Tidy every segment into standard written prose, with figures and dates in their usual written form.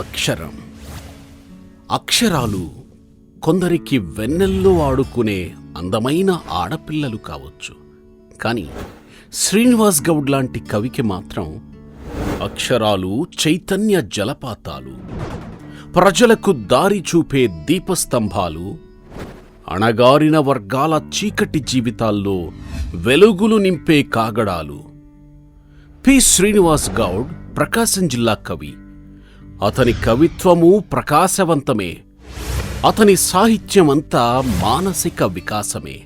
అక్షరం. అక్షరాలు కొందరికి వెన్నెల్లో ఆడుకునే అందమైన ఆడపిల్లలు కావచ్చు. కానీ శ్రీనివాస్ గౌడ్ లాంటి కవికి మాత్రం అక్షరాలు చైతన్య జలపాతాలు, ప్రజలకు దారి చూపే దీపస్తంభాలు, అణగారిన వర్గాల చీకటి జీవితాల్లో వెలుగులు నింపే కాగడాలు. పి. శ్రీనివాస్ గౌడ్ ప్రకాశం జిల్లా కవి. అతని కవిత్వము ప్రకాశవంతమే. అతని సాహిత్యమంతా మానసిక వికాసమే.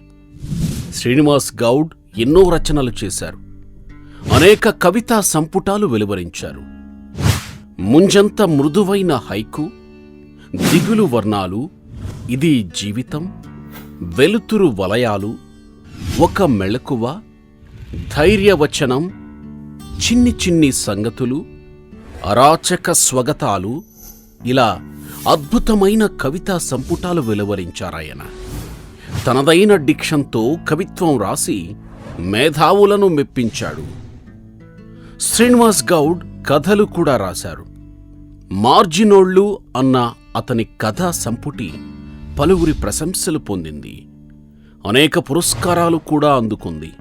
శ్రీనివాస్ గౌడ్ ఎన్నో రచనలు చేశారు. అనేక కవితా సంపుటాలు వెలువరించారు. ముంజంత మృదువైన హైకు, దిగులు వర్ణాలు, ఇది జీవితం, వెలుతురు వలయాలు, ఒక మెళకువ, ధైర్యవచనం, చిన్ని చిన్ని సంగతులు, అరాచక స్వగతాలు, ఇలా అద్భుతమైన కవితా సంపుటాలు వెలువరించారాయన. తనదైన డిక్షన్తో కవిత్వం రాసి మేధావులను మెప్పించాడు. శ్రీనివాస్ గౌడ్ కథలు కూడా రాశారు. మార్జినోళ్ళు అన్న అతని కథా సంపుటి పలువురి ప్రశంసలు పొందింది. అనేక పురస్కారాలు కూడా అందుకుంది.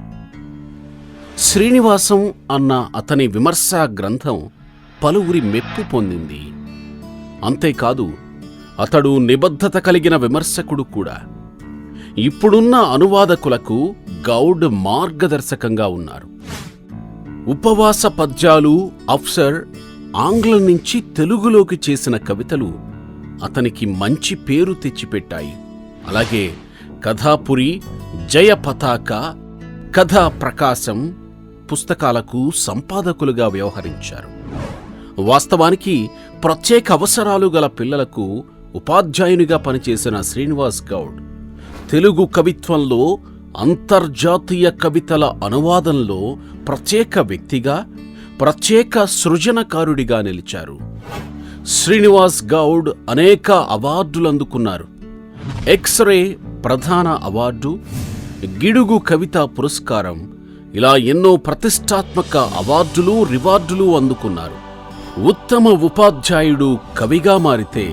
శ్రీనివాసం అన్న అతని విమర్శా గ్రంథం పలువురి మెప్పు పొందింది. అంతేకాదు, అతడు నిబద్ధత కలిగిన విమర్శకుడు కూడా. ఇప్పుడున్న అనువాదకులకు గౌడ్ మార్గదర్శకంగా ఉన్నారు. ఉపవాస పద్యాలు, అఫ్సర్ ఆంగ్లం నుంచి తెలుగులోకి చేసిన కవితలు అతనికి మంచి పేరు తెచ్చిపెట్టాయి. అలాగే కథాపురి, జయ పతాక, కథా ప్రకాశం పుస్తకాలకు సంపాదకులుగా వ్యవహరించారు. వాస్తవానికి ప్రత్యేక అవసరాలు గల పిల్లలకు ఉపాధ్యాయునిగా పనిచేసిన శ్రీనివాస్ గౌడ్ తెలుగు కవిత్వంలో, అంతర్జాతీయ కవితల అనువాదంలో ప్రత్యేక వ్యక్తిగా, ప్రత్యేక సృజనకారుడిగా నిలిచారు. శ్రీనివాస్ గౌడ్ అనేక అవార్డులు అందుకున్నారు. ఎక్స్రే ప్రధాన అవార్డు, గిడుగు కవితా పురస్కారం, ఇలా ఎన్నో ప్రతిష్టాత్మక అవార్డులు, రివార్డులు అందుకున్నారు. ఉత్తమ ఉపాధ్యాయుడు కవిగా మారితే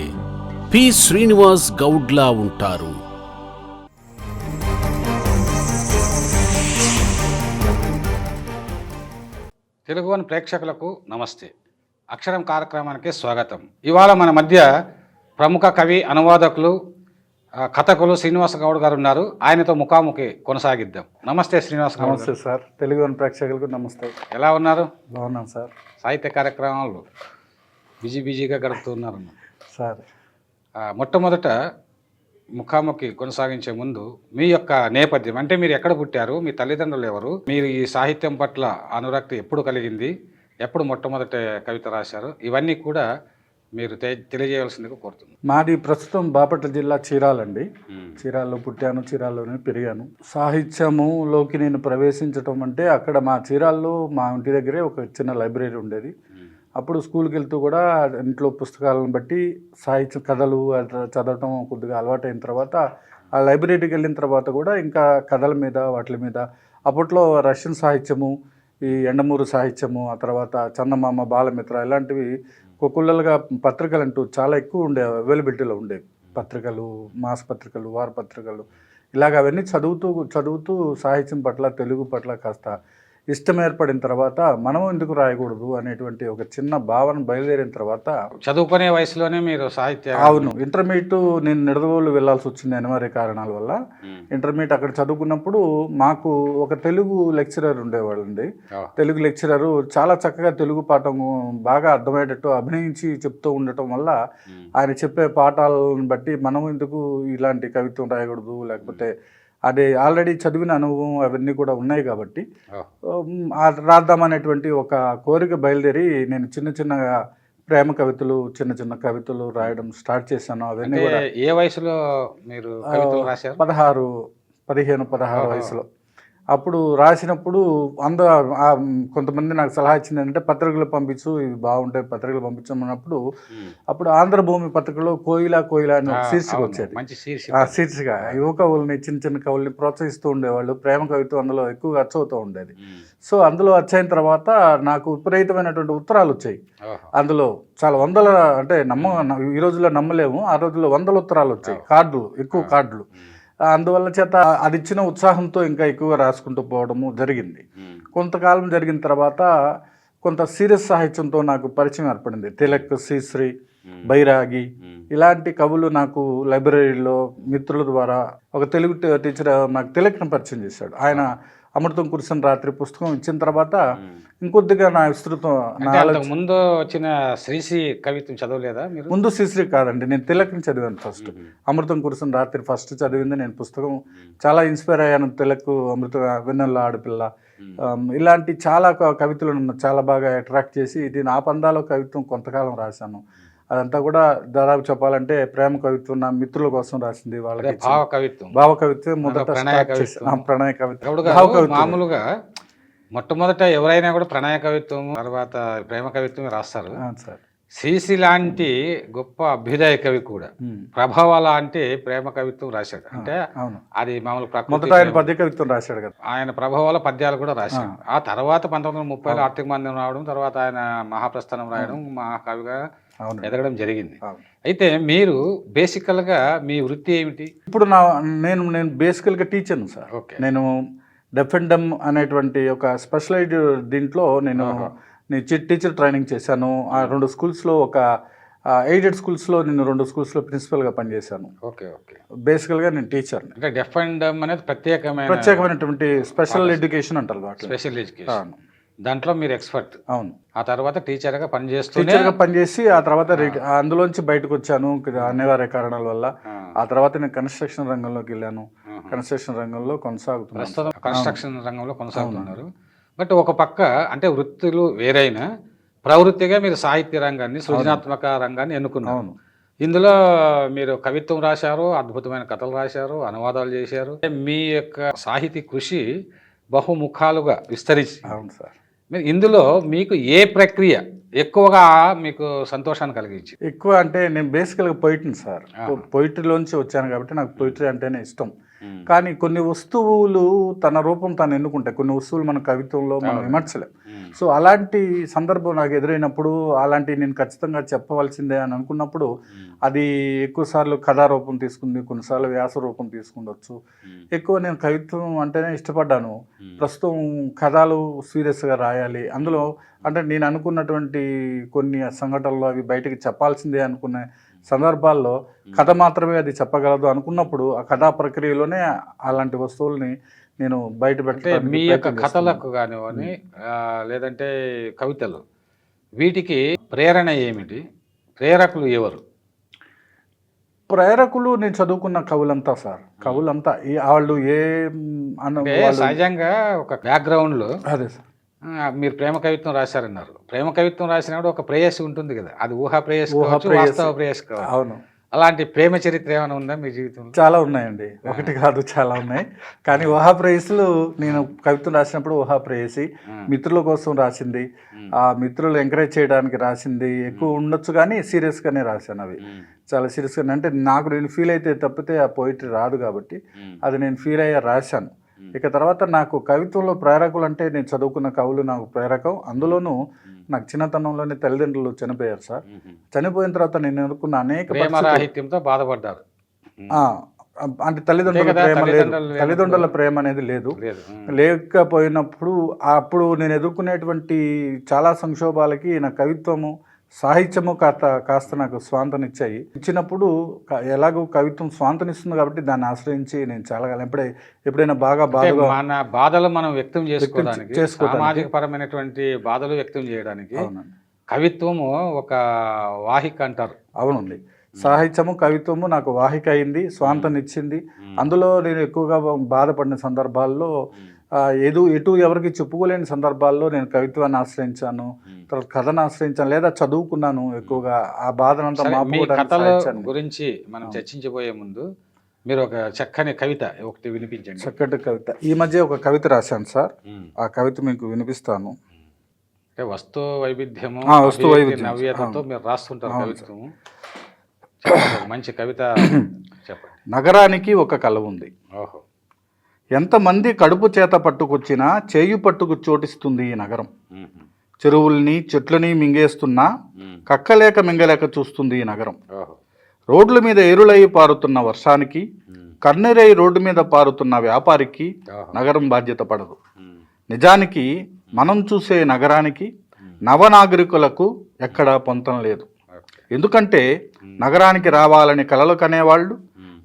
పి. శ్రీనివాస్ గౌడ్లా ఉంటారు. తెలుగు వన్ ప్రేక్షకులకు నమస్తే. అక్షరం కార్యక్రమానికి స్వాగతం. ఇవాళ మన మధ్య ప్రముఖ కవి, అనువాదకులు, కథకులు శ్రీనివాస్ గౌడ్ గారు ఉన్నారు. ఆయనతో ముఖాముఖి కొనసాగిద్దాం. నమస్తే శ్రీనివాస్ గౌడ్. నమస్తే సార్. తెలుగు వన్ ప్రేక్షకులకు నమస్తే. ఎలా ఉన్నారు? బాగున్నాను సార్. సాహిత్య కార్యక్రమాలు బిజీగా గడుపుతున్నారు సార్. మొట్టమొదట ముఖాముఖి కొనసాగించే ముందు మీ యొక్క నేపథ్యం, అంటే మీరు ఎక్కడ పుట్టారు, మీ తల్లిదండ్రులు ఎవరు, మీరు ఈ సాహిత్యం పట్ల అనురక్తి ఎప్పుడు కలిగింది, ఎప్పుడు మొట్టమొదట కవిత రాశారు, ఇవన్నీ కూడా మీరు తెలియజేయవలసిందిగా కోరుతున్నాను. మాది ప్రస్తుతం బాపట్ల జిల్లా చీరాలండి. చీరాల్లో పుట్టాను, చీరాల్లోనే పెరిగాను. సాహిత్యములోకి నేను ప్రవేశించడం అంటే అక్కడ మా చీరాల్లో మా ఇంటి దగ్గరే ఒక చిన్న లైబ్రరీ ఉండేది. అప్పుడు స్కూల్కి వెళ్తూ కూడా ఇంట్లో పుస్తకాలను బట్టి సాహిత్య కథలు చదవటం కొద్దిగా అలవాటైన తర్వాత, ఆ లైబ్రరీకి వెళ్ళిన తర్వాత కూడా ఇంకా కథల మీద, వాటి మీద అప్పట్లో రష్యన్ సాహిత్యము, ఈ ఎండమూరు సాహిత్యము, ఆ తర్వాత చందమామ, బాలమిత్ర ఇలాంటివి కుల్లలుగా పత్రికలు అంటూ చాలా ఎక్కువ ఉండేవి, అవైలబిలిటీలో ఉండేవి. పత్రికలు, మాసపత్రికలు, వారపత్రికలు, ఇలాగ అవన్నీ చదువుతూ సాహిత్యం పట్ల, తెలుగు పట్ల కాస్త ఇష్టం ఏర్పడిన తర్వాత మనం ఎందుకు రాయకూడదు అనేటువంటి ఒక చిన్న భావన బయలుదేరిన తర్వాత, చదువుకునే వయసులోనే మీరు సాహిత్య అవును, ఇంటర్మీడియట్ నేను నిడదవోలు వెళ్లాల్సి వచ్చింది అనివార్య కారణాల వల్ల. ఇంటర్మీడియట్ అక్కడ చదువుకున్నప్పుడు మాకు ఒక తెలుగు లెక్చరర్ ఉండేవాళ్ళండి. తెలుగు లెక్చరరు చాలా చక్కగా తెలుగు పాఠం బాగా అర్థమయ్యేటట్టు అభినయించి చెప్తూ ఉండటం వల్ల ఆయన చెప్పే పాఠాలను బట్టి మనం ఎందుకు ఇలాంటి కవిత్వం రాయకూడదు, లేకపోతే అదే ఆల్రెడీ చదివిన అనుభవం అవన్నీ కూడా ఉన్నాయి కాబట్టి రాద్దామనేటువంటి ఒక కోరిక బయలుదేరి నేను చిన్నగా ప్రేమ కవితలు, చిన్న కవితలు రాయడం స్టార్ట్ చేశాను. అవన్నీ కూడా ఏ వయసులో మీరు కవితలు రాశారు? 15 వయసులో. అప్పుడు రాసినప్పుడు కొంతమంది నాకు సలహా ఇచ్చింది ఏంటంటే పత్రికలు పంపించు, ఇవి బాగుంటాయి పత్రికలు పంపించమన్నప్పుడు అప్పుడు ఆంధ్రభూమి పత్రికలో కోయిలా కోయిలా అని ఒక శీర్షిక వచ్చేది. మంచి ఆ శీర్షిక యువ కవుల్ని చిన్న చిన్న కవుల్ని ప్రోత్సహిస్తూ ఉండేవాళ్ళు. ప్రేమ కవిత్వం అందులో ఎక్కువగా అచ్చవుతూ ఉండేది. సో అందులో వచ్చైన తర్వాత నాకు విపరీతమైనటువంటి ఉత్తరాలు వచ్చాయి. అందులో చాలా వందల, అంటే ఈ రోజుల్లో నమ్మలేము, ఆ రోజుల్లో వందల ఉత్తరాలు వచ్చాయి, కార్డులు, ఎక్కువ కార్డులు. అందువల్ల చేత అది ఇచ్చిన ఉత్సాహంతో ఇంకా ఎక్కువగా రాసుకుంటూ పోవడము జరిగింది. కొంతకాలం జరిగిన తర్వాత కొంత సీరియస్ సాహిత్యంతో నాకు పరిచయం ఏర్పడింది. తిలక్, శ్రీశ్రీ, బైరాగి ఇలాంటి కవులు నాకు లైబ్రరీలో మిత్రుల ద్వారా ఒక తెలుగు టీచర్ నాకు తిలక్ని పరిచయం చేశాడు. ఆయన అమృతం కురిసిన రాత్రి పుస్తకం ఇచ్చిన తర్వాత ఇంకొద్దిగా నా విస్తృతం ముందు వచ్చిన శ్రీశ్రీ కవిత్వం చదవలేదా మీరు? ముందు శ్రీశ్రీ కాదండి, నేను తిలక్ని చదివాను ఫస్ట్. అమృతం కురిసిన రాత్రి ఫస్ట్ చదివింది నేను. పుస్తకం చాలా ఇన్స్పైర్ అయ్యాను. తిలక్, అమృత, వెన్నెల ఆడపిల్ల ఇలాంటి చాలా కవితలు నన్ను చాలా బాగా అట్రాక్ట్ చేసి ఇది నా పందాలో కవిత్వం కొంతకాలం రాశాను. అదంతా కూడా దాదాపు చెప్పాలంటే ప్రేమ కవిత్వం నా మిత్రుల కోసం రాసింది. వాళ్ళకి భావ కవిత్వం మొదట ప్రణయ కవిత్వం. మామూలుగా మొట్టమొదట ఎవరైనా కూడా ప్రణయ కవిత్వం తర్వాత ప్రేమ కవిత్వం రాస్తారు. శ్రీశ్రీ లాంటి గొప్ప అభ్యుదయ కవి కూడా ప్రభావ లాంటి ప్రేమ కవిత్వం రాశాడు. అంటే అది మామూలు పద్య కవిత్వం రాశాడు కదా, ఆయన ప్రభావాల పద్యాలు కూడా రాశాడు. ఆ తర్వాత 1930లో ఆర్థిక మందిరం రావడం, తర్వాత ఆయన మహాప్రస్థానం రాయడం, మహాకవిగా ఎదగడం జరిగింది. అయితే మీరు బేసికల్గా మీ వృత్తి ఏమిటి? ఇప్పుడు నేను బేసికల్గా టీచర్ను సార్. నేను డెఫ్ అండ్ డమ్ అనేటువంటి ఒక స్పెషలైజ్డ్ దీంట్లో నేను టీచర్ ట్రైనింగ్ చేశాను. ఆ 2 స్కూల్స్లో, ఒక ఎయిడెడ్ స్కూల్స్లో నేను 2 స్కూల్స్లో ప్రిన్సిపల్గా పనిచేశాను. బేసికల్గా నేను టీచర్. అంటే డెఫ్ అండ్ డమ్ అనేది ప్రత్యేకమైనటువంటి స్పెషల్ ఎడ్యుకేషన్ అంటారు. స్పెషల్ ఎడ్యుకేషన్ దాంట్లో మీరు ఎక్స్పర్ట్. అవును. ఆ తర్వాత టీచర్గా పనిచేసి ఆ తర్వాత అందులోంచి బయటకు వచ్చాను అనివార్య కారణాల వల్ల. ఆ తర్వాత నేను కన్స్ట్రక్షన్ రంగంలోకి వెళ్ళాను. కన్స్ట్రక్షన్ రంగంలో కొనసాగుతున్నాను. కన్స్ట్రక్షన్ రంగంలో కొనసాగుతున్నారు. బట్ ఒక పక్క అంటే వృత్తులు వేరైనా ప్రవృత్తిగా మీరు సాహిత్య రంగాన్ని, సృజనాత్మక రంగాన్ని ఎన్నుకున్నారు. ఇందులో మీరు కవిత్వం రాశారు, అద్భుతమైన కథలు రాశారు, అనువాదాలు చేశారు. మీ యొక్క సాహితీ కృషి బహుముఖాలుగా విస్తరించి. అవును సార్. ఇందులో మీకు ఏ ప్రక్రియ ఎక్కువగా మీకు సంతోషాన్ని కలిగించి? ఎక్కువ అంటే నేను బేసికల్గా పొయిట్ని సార్. పొయిట్రీలోంచి వచ్చాను కాబట్టి నాకు పొయిట్రీ అంటేనే ఇష్టం. కానీ కొన్ని వస్తువులు తన రూపం తను ఎన్నుకుంటాయి. కొన్ని వస్తువులు మన కవిత్వంలో మనం విమర్శలేం. సో అలాంటి సందర్భం నాకు ఎదురైనప్పుడు అలాంటి నేను ఖచ్చితంగా చెప్పవలసిందే అని అనుకున్నప్పుడు అది ఎక్కువసార్లు కథారూపం తీసుకుంది, కొన్నిసార్లు వ్యాస రూపం తీసుకుండొచ్చు. ఎక్కువ నేను కవిత్వం అంటేనే ఇష్టపడ్డాను. ప్రస్తుతం కథలు సీరియస్గా రాయాలి, అందులో అంటే నేను అనుకున్నటువంటి కొన్ని సంఘటనలు అవి బయటకు చెప్పాల్సిందే అనుకునే సందర్భాల్లో కథ మాత్రమే అది చెప్పగలదు అనుకున్నప్పుడు ఆ కథా ప్రక్రియలోనే అలాంటి వస్తువుల్ని నేను బయట పెట్టే. మీ యొక్క కథలకు కానివ్వని లేదంటే కవితలు, వీటికి ప్రేరణ ఏమిటి? ప్రేరకులు ఎవరు? ప్రేరకులు నేను చదువుకున్న కవులంతా సార్. కవులంతా వాళ్ళు సహజంగా ఒక బ్యాక్గ్రౌండ్లో. అదే సార్, మీరు ప్రేమ కవిత్వం రాశారన్నారు. ప్రేమ కవిత్వం రాసినప్పుడు ఒక ప్రేయసి ఉంటుంది కదా, అది ఊహా ప్రేయసి కావచ్చు, వాస్తవ ప్రేయసి కావచ్చు. అవును. అలాంటి ప్రేమ చరిత్ర ఏమైనా ఉందా మీ జీవితంలో? చాలా ఉన్నాయండి, ఒకటి కాదు చాలా ఉన్నాయి. కానీ ఊహా ప్రేయసులు నేను కవిత్వం రాసినప్పుడు ఊహా ప్రేయసి మిత్రుల కోసం రాసింది, ఆ మిత్రులు ఎంకరేజ్ చేయడానికి రాసింది ఎక్కువ ఉండొచ్చు. కానీ సీరియస్గానే రాశాను అవి, చాలా సీరియస్గానే. అంటే నాకు నేను ఫీల్ అయితే తప్పితే ఆ పోయిటరీ రాదు కాబట్టి అది నేను ఫీల్ అయ్యా రాశాను. ఇక తర్వాత నాకు కవిత్వంలో ప్రేరకులు అంటే నేను చదువుకున్న కవులు నాకు ప్రేరకం. అందులోనూ నాకు చిన్నతనంలోనే తల్లిదండ్రులు చనిపోయారు సార్. చనిపోయిన తర్వాత నేను ఎదుర్కొన్న అనేక ప్రేమరాహిత్యంతో బాధపడ్డారు. అంటే తల్లిదండ్రుల ప్రేమ అనేది లేదు. లేకపోయినప్పుడు అప్పుడు నేను ఎదుర్కొనేటువంటి చాలా సంక్షోభాలకి నా కవిత్వము, సాహిత్యము కాస్త నాకు స్వాంతనిచ్చాయి. ఇచ్చినప్పుడు ఎలాగో కవిత్వం స్వాంతనిస్తుంది కాబట్టి దాన్ని ఆశ్రయించి నేను చాలా ఎప్పుడైనా బాగా మన బాధలు మనం వ్యక్తం చేసుకోవడానికి, సామాజిక పరమైనటువంటి బాధలు వ్యక్తం చేయడానికి కవిత్వము ఒక వాహిక అంటారు. అవునండి, సాహిత్యము కవిత్వము నాకు వాహిక అయింది, స్వాంతనిచ్చింది. అందులో నేను ఎక్కువగా బాధపడిన సందర్భాల్లో ఎటు ఎవరికి చెప్పుకోలేని సందర్భాల్లో నేను కవిత్వాన్ని ఆశ్రయించాను, తర్వాత కథను ఆశ్రయించాను, లేదా చదువుకున్నాను ఎక్కువగా. ఆ బాధనంతా కథల గురించి మనం చర్చించబోయే ముందు మీరు ఒక చక్కని కవిత ఒకటి వినిపించండి. చక్కటి కవిత. ఈ మధ్య ఒక కవిత రాశాను సార్. ఆ కవిత మీకు వినిపిస్తాను. అంటే వస్తు వైవిధ్యము, వస్తు అభివ్యక్తి, వైవిధ్యం. నవ్యతతో మీరు రాస్తుంటారు కవిత్వము. ఒక మంచి కవిత చెప్పండి. నగరానికి ఒక కల ఉంది, ఓహో. ఎంతమంది కడుపు చేత పట్టుకొచ్చినా చేయి పట్టుకు చోటిస్తుంది ఈ నగరం. మ్మ్. చెరువుల్ని చెట్లని మింగేస్తున్నా కక్కలేక మింగలేక చూస్తుంది ఈ నగరం. ఓహో. రోడ్ల మీద ఏరులై పారుతున్న వర్షానికి, కన్నెరై రోడ్డు మీద పారుతున్న వ్యాపారికి నగరం బాధ్యత పడదు. నిజానికి మనం చూసే నగరానికి నవనాగరికులకు ఎక్కడా పొంతం లేదు. ఎందుకంటే నగరానికి రావాలని కలలు కనేవాళ్ళు,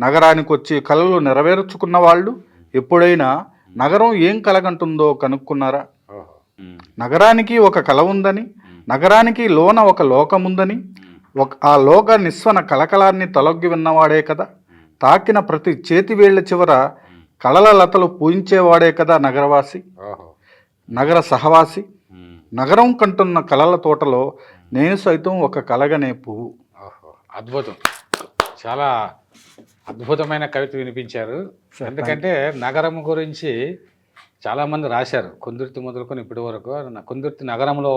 నగరానికి వచ్చి కలలు నెరవేర్చుకున్న వాళ్ళు ఎప్పుడైనా నగరం ఏం కలగంటుందో కనుక్కున్నారా? నగరానికి ఒక కల ఉందని, నగరానికి లోన ఒక లోకముందని, ఆ లోక నిస్వన కలకలాన్ని తొలగి విన్నవాడే కదా, తాకిన ప్రతి చేతివేళ్ల చివర కళల లతలు పూయించేవాడే కదా నగరవాసి, నగర సహవాసి. నగరం కంటున్న కళల తోటలో నేను సైతం ఒక కలగనే పువ్వు. అద్భుతం, చాలా అద్భుతమైన కవిత వినిపించారు. ఎందుకంటే నగరం గురించి చాలామంది రాశారు, కుందుర్తి మొదలుకొని ఇప్పటి వరకు. కుందుర్తి నగరంలో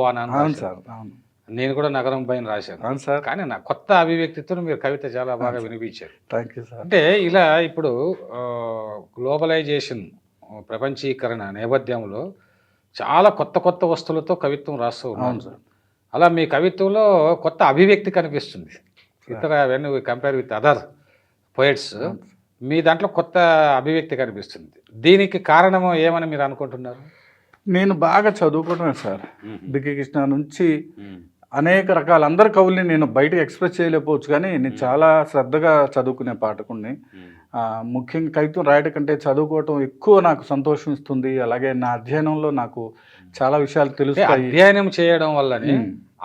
నేను కూడా నగరం పైన రాశాను సార్. కానీ నా కొత్త అభివ్యక్తితో మీరు కవిత చాలా బాగా వినిపించారు. Thank you sir. అంటే ఇలా ఇప్పుడు గ్లోబలైజేషన్, ప్రపంచీకరణ నేపథ్యంలో చాలా కొత్త కొత్త వస్తువులతో కవిత్వం రాస్తూ ఉన్నాను సార్. అలా మీ కవిత్వంలో కొత్త అభివ్యక్తి కనిపిస్తుంది. ఇతర when compare with other poets, మీ దాంట్లో కొత్త అభివ్యక్తి కనిపిస్తుంది. దీనికి కారణము ఏమని మీరు అనుకుంటున్నారు? నేను బాగా చదువుకోవడమే సార్. బికి కృష్ణ నుంచి అనేక రకాల అందరి కవుల్ని నేను బయటకు ఎక్స్ప్రెస్ చేయలేకపోవచ్చు, కానీ నేను చాలా శ్రద్ధగా చదువుకునే పాఠకుడిని. ముఖ్యంగా కవిత్వం రాయడం కంటే చదువుకోవటం ఎక్కువ నాకు సంతోషం ఇస్తుంది. అలాగే నా అధ్యయనంలో నాకు చాలా విషయాలు తెలుస్తాయి. అధ్యయనం చేయడం వల్లనే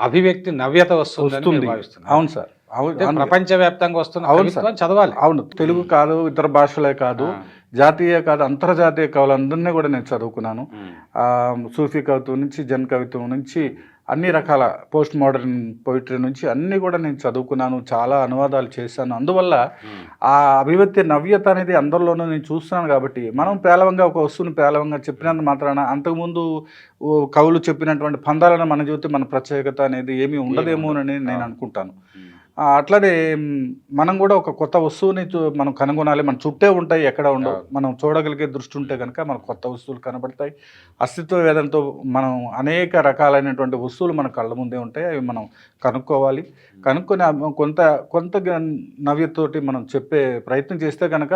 అభివ్యక్తి నవ్యత వస్తుంది. అవును సార్, ప్రపంచవ్యాప్తంగా వస్తున్న కవిత్వం చదవాలి. అవును, తెలుగు కాదు, ఇతర భాషలే కాదు, జాతీయ కాదు, అంతర్జాతీయ కవులందరినీ కూడా నేను చదువుకున్నాను. సూఫీ కవిత్వం నుంచి జన్ కవిత్వం నుంచి అన్ని రకాల పోస్ట్ మోడర్న్ పోయిటరీ నుంచి అన్నీ కూడా నేను చదువుకున్నాను. చాలా అనువాదాలు చేశాను. అందువల్ల ఆ అభివ్యక్తి నవ్యత అనేది అందరిలోనూ నేను చూస్తున్నాను. కాబట్టి మనం పేలవంగా ఒక వస్తువుని పేలవంగా చెప్పినంత మాత్రాన అంతకుముందు కవులు చెప్పినటువంటి పందాలను మన జీవితం మన ప్రత్యేకత అనేది ఏమీ ఉండదేమోనని నేను అనుకుంటాను. అట్లానే మనం కూడా ఒక కొత్త వస్తువుని మనం కనుగొనాలి. మన చుట్టే ఉంటాయి, ఎక్కడ ఉండవు. మనం చూడగలిగే దృష్టి ఉంటే కనుక మనకు కొత్త వస్తువులు కనబడతాయి. అస్తిత్వ వేదంతో మనం అనేక రకాలైనటువంటి వస్తువులు మన కళ్ళ ముందే ఉంటాయి. అవి మనం కనుక్కోవాలి. కనుక్కొని కొంత నవ్యతతోటి మనం చెప్పే ప్రయత్నం చేస్తే కనుక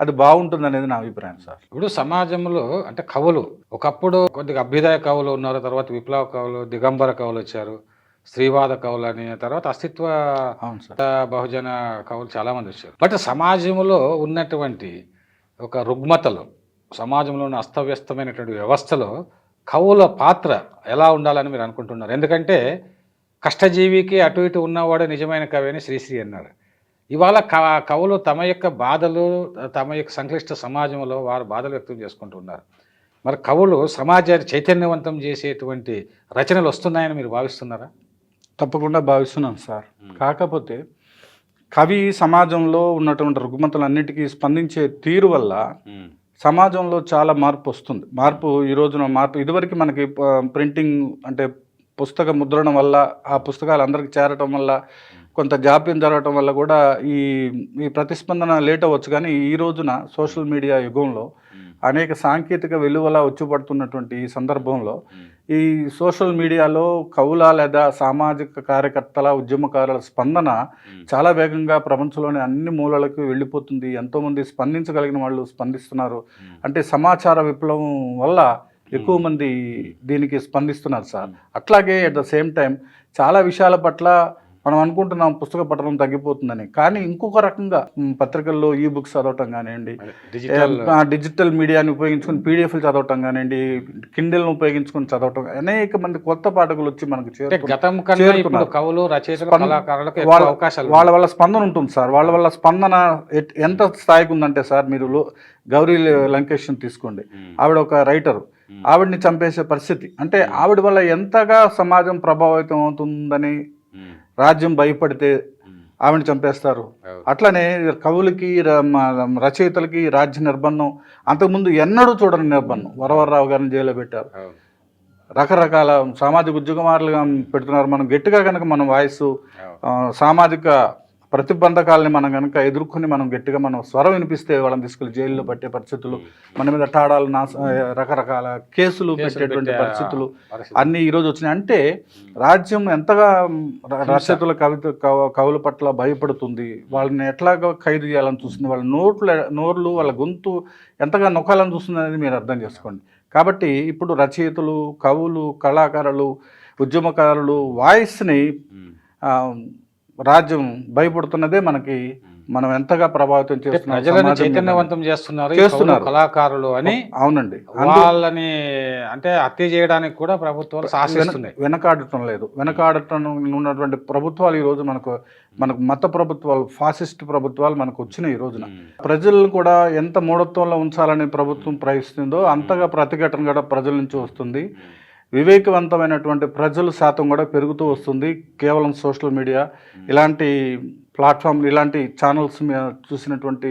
అది బాగుంటుంది అనేది నా అభిప్రాయం సార్. ఇప్పుడు సమాజంలో అంటే కవులు ఒకప్పుడు కొద్దిగా అభ్యుదయ కవులు ఉన్నారు, తర్వాత విప్లవ కవులు, దిగంబర కవులు వచ్చారు, స్త్రీవాద కవులు అని, తర్వాత అస్తిత్వ బహుజన కవులు చాలామంది వచ్చారు. బట్ సమాజంలో ఉన్నటువంటి ఒక రుగ్మతలు, సమాజంలో ఉన్న అస్తవ్యస్తమైనటువంటి వ్యవస్థలో కవుల పాత్ర ఎలా ఉండాలని మీరు అనుకుంటున్నారు? ఎందుకంటే కష్టజీవికి అటు ఇటు ఉన్నవాడే నిజమైన కవి అని శ్రీశ్రీ అన్నారు. ఇవాళ కవులు తమ యొక్క బాధలు, తమ యొక్క సంక్లిష్ట సమాజంలో వారు బాధలు వ్యక్తం చేసుకుంటున్నారు. మరి కవులు సమాజాన్ని చైతన్యవంతం చేసేటువంటి రచనలు వస్తున్నాయని మీరు భావిస్తున్నారా? తప్పకుండా భావిస్తున్నాను సార్. కాకపోతే కవి సమాజంలో ఉన్నటువంటి రుగ్మతలన్నిటికీ స్పందించే తీరు వల్ల సమాజంలో చాలా మార్పు వస్తుంది. ఈ రోజున ఇదివరకు మనకి ప్రింటింగ్ అంటే పుస్తక ముద్రణ వల్ల, ఆ పుస్తకాలు అందరికి చేరటం వల్ల, కొంత జాప్యం జరగటం వల్ల కూడా ఈ ప్రతిస్పందన లేట్ అవ్వచ్చు. కానీ ఈ రోజున సోషల్ మీడియా యుగంలో అనేక సాంకేతిక వెలువల వచ్చుపడుతున్నటువంటి ఈ సందర్భంలో ఈ సోషల్ మీడియాలో కవుల లేదా సామాజిక కార్యకర్తల, ఉద్యమకారుల స్పందన చాలా వేగంగా ప్రపంచంలోని అన్ని మూలలకు వెళ్ళిపోతుంది. ఎంతోమంది స్పందించగలిగిన వాళ్ళు స్పందిస్తున్నారు. అంటే సమాచార విప్లవం వల్ల ఎక్కువ మంది దీనికి స్పందిస్తున్నారు సార్. అట్లాగే అట్ ద సేమ్ టైం చాలా విషయాల పట్ల మనం అనుకుంటున్నాం పుస్తక పఠనం తగ్గిపోతుందని, కానీ ఇంకొక రకంగా పత్రికల్లో ఈ బుక్స్ చదవటం కానివ్వండి, డిజిటల్ మీడియాని ఉపయోగించుకుని పీడిఎఫ్లు చదవటం కానివ్వండి, కిండిల్ని ఉపయోగించుకుని చదవటం, అనేక మంది కొత్త పాఠకులు వచ్చి మనకు వాళ్ళ వల్ల స్పందన ఉంటుంది సార్. వాళ్ళ వల్ల స్పందన ఎంత స్థాయికి ఉందంటే సార్, మీరు గౌరీ లంకేష్ని తీసుకోండి, ఆవిడ ఒక రైటరు, ఆవిడని చంపేసే పరిస్థితి. అంటే ఆవిడ వల్ల ఎంతగా సమాజం ప్రభావితం అవుతుందని రాజ్యం భయపడితే ఆవిడని చంపేస్తారు. అట్లనే కవులకి రచయితలకి రాజ్య నిర్బంధం అంతకుముందు ఎన్నడూ చూడని నిర్బంధం. వరవరరావు గారిని జైల్లో పెట్టారు. రకరకాల సామాజిక ఉద్యమాలుగా పెడుతున్నారు. మనం గట్టిగా కనుక మన వాయిస్ సామాజిక ప్రతిబంధకాలని మనం కనుక ఎదుర్కొని మనం గట్టిగా మనం స్వరం వినిపిస్తే వాళ్ళని తీసుకెళ్ళి జైల్లో పట్టే పరిస్థితులు, మన మీద టాడాలు రకరకాల కేసులు పెట్టేటువంటి పరిస్థితులు అన్నీ ఈరోజు వచ్చినాయి. అంటే రాజ్యం ఎంతగా రచయితల కవుల పట్ల భయపడుతుంది, వాళ్ళని ఎట్లాగా ఖైదు చేయాలని చూస్తుంది, వాళ్ళ నోర్లు వాళ్ళ గొంతు ఎంతగా నొక్కాలని చూస్తుంది అనేది మీరు అర్థం చేసుకోండి. కాబట్టి ఇప్పుడు రచయితలు, కవులు, కళాకారులు, ఉద్యమకారులు వాయిస్ని రాజ్యం భయపడుతున్నదే మనకి మనం ఎంతగా ప్రభావితం చేస్తున్నాం, చైతన్యవంతం చేస్తున్నారు కళాకారులు అని. అవునండి, వాళ్ళని అంటే హత్య చేయడానికి కూడా ప్రభుత్వాలు సాహసిస్తున్నాయి, వెనకాడటం లేదు. వెనకాడటం ఉన్నటువంటి ప్రభుత్వాలు ఈరోజు మనకు మత ప్రభుత్వాలు, ఫాసిస్ట్ ప్రభుత్వాలు మనకు వచ్చినాయి ఈ రోజున. ప్రజలను కూడా ఎంత మూఢత్వంలో ఉంచాలని ప్రభుత్వం ప్రయత్నిస్తుందో అంతగా ప్రతిఘటన కూడా ప్రజల నుంచి వస్తుంది. వివేకవంతమైనటువంటి ప్రజల శాతం కూడా పెరుగుతూ వస్తుంది. కేవలం సోషల్ మీడియా ఇలాంటి ప్లాట్ఫామ్లు, ఇలాంటి ఛానల్స్ మీద చూసినటువంటి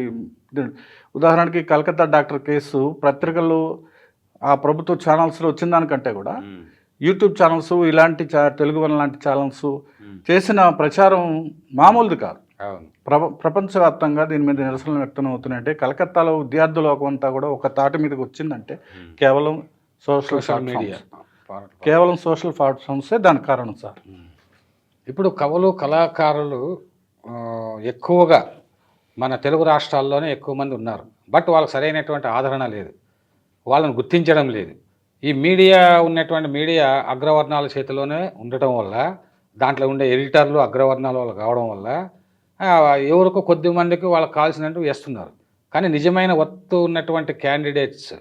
ఉదాహరణకి కలకత్తా డాక్టర్ కేసు పత్రికల్లో ఆ ప్రభుత్వ ఛానల్స్లో వచ్చిన దానికంటే కూడా యూట్యూబ్ ఛానల్స్, ఇలాంటి తెలుగు వన్ లాంటి ఛానల్స్ చేసిన ప్రచారం మామూలుది కాదు. ప్రపంచవ్యాప్తంగా దీని మీద నిరసనలు వ్యక్తం అవుతున్నాయంటే కలకత్తాలో విద్యార్థుల అంతా కూడా ఒక తాటి మీదకి వచ్చిందంటే కేవలం సోషల్ మీడియా, కేవలం సోషల్ ప్లాట్ఫామ్సే దానికి కారణం సార్. ఇప్పుడు కవులు, కళాకారులు ఎక్కువగా మన తెలుగు రాష్ట్రాల్లోనే ఎక్కువ మంది ఉన్నారు. బట్ వాళ్ళకి సరైనటువంటి ఆదరణ లేదు, వాళ్ళని గుర్తించడం లేదు. ఈ మీడియా ఉన్నటువంటి మీడియా అగ్రవర్ణాల చేతిలోనే ఉండటం వల్ల, దాంట్లో ఉండే ఎడిటర్లు అగ్రవర్ణాల వాళ్ళు కావడం వల్ల ఎవరికో కొద్ది మందికి వాళ్ళకి కావాల్సినట్టు వేస్తున్నారు. కానీ నిజమైన వర్త్ ఉన్నటువంటి క్యాండిడేట్స్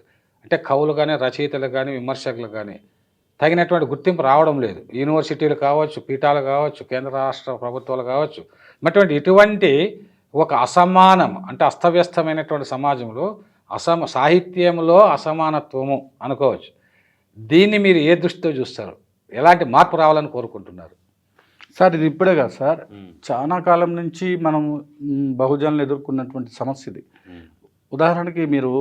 అంటే కవులు కానీ, రచయితలు కానీ, విమర్శకులు కానీ తగినటువంటి గుర్తింపు రావడం లేదు. యూనివర్సిటీలు కావచ్చు, పీఠాలు కావచ్చు, కేంద్ర రాష్ట్ర ప్రభుత్వాలు కావచ్చు, ఇటువంటి ఒక అసమానం అంటే అస్తవ్యస్తమైనటువంటి సమాజంలో సాహిత్యంలో అసమానత్వము అనుకోవచ్చు. దీన్ని మీరు ఏ దృష్టితో చూస్తారు? ఎలాంటి మార్పు రావాలని కోరుకుంటున్నారు? సార్ ఇది ఇప్పుడే కాదు సార్, చాలా కాలం నుంచి మనం బహుజనులు ఎదుర్కొన్నటువంటి సమస్య ఇది. ఉదాహరణకి మీరు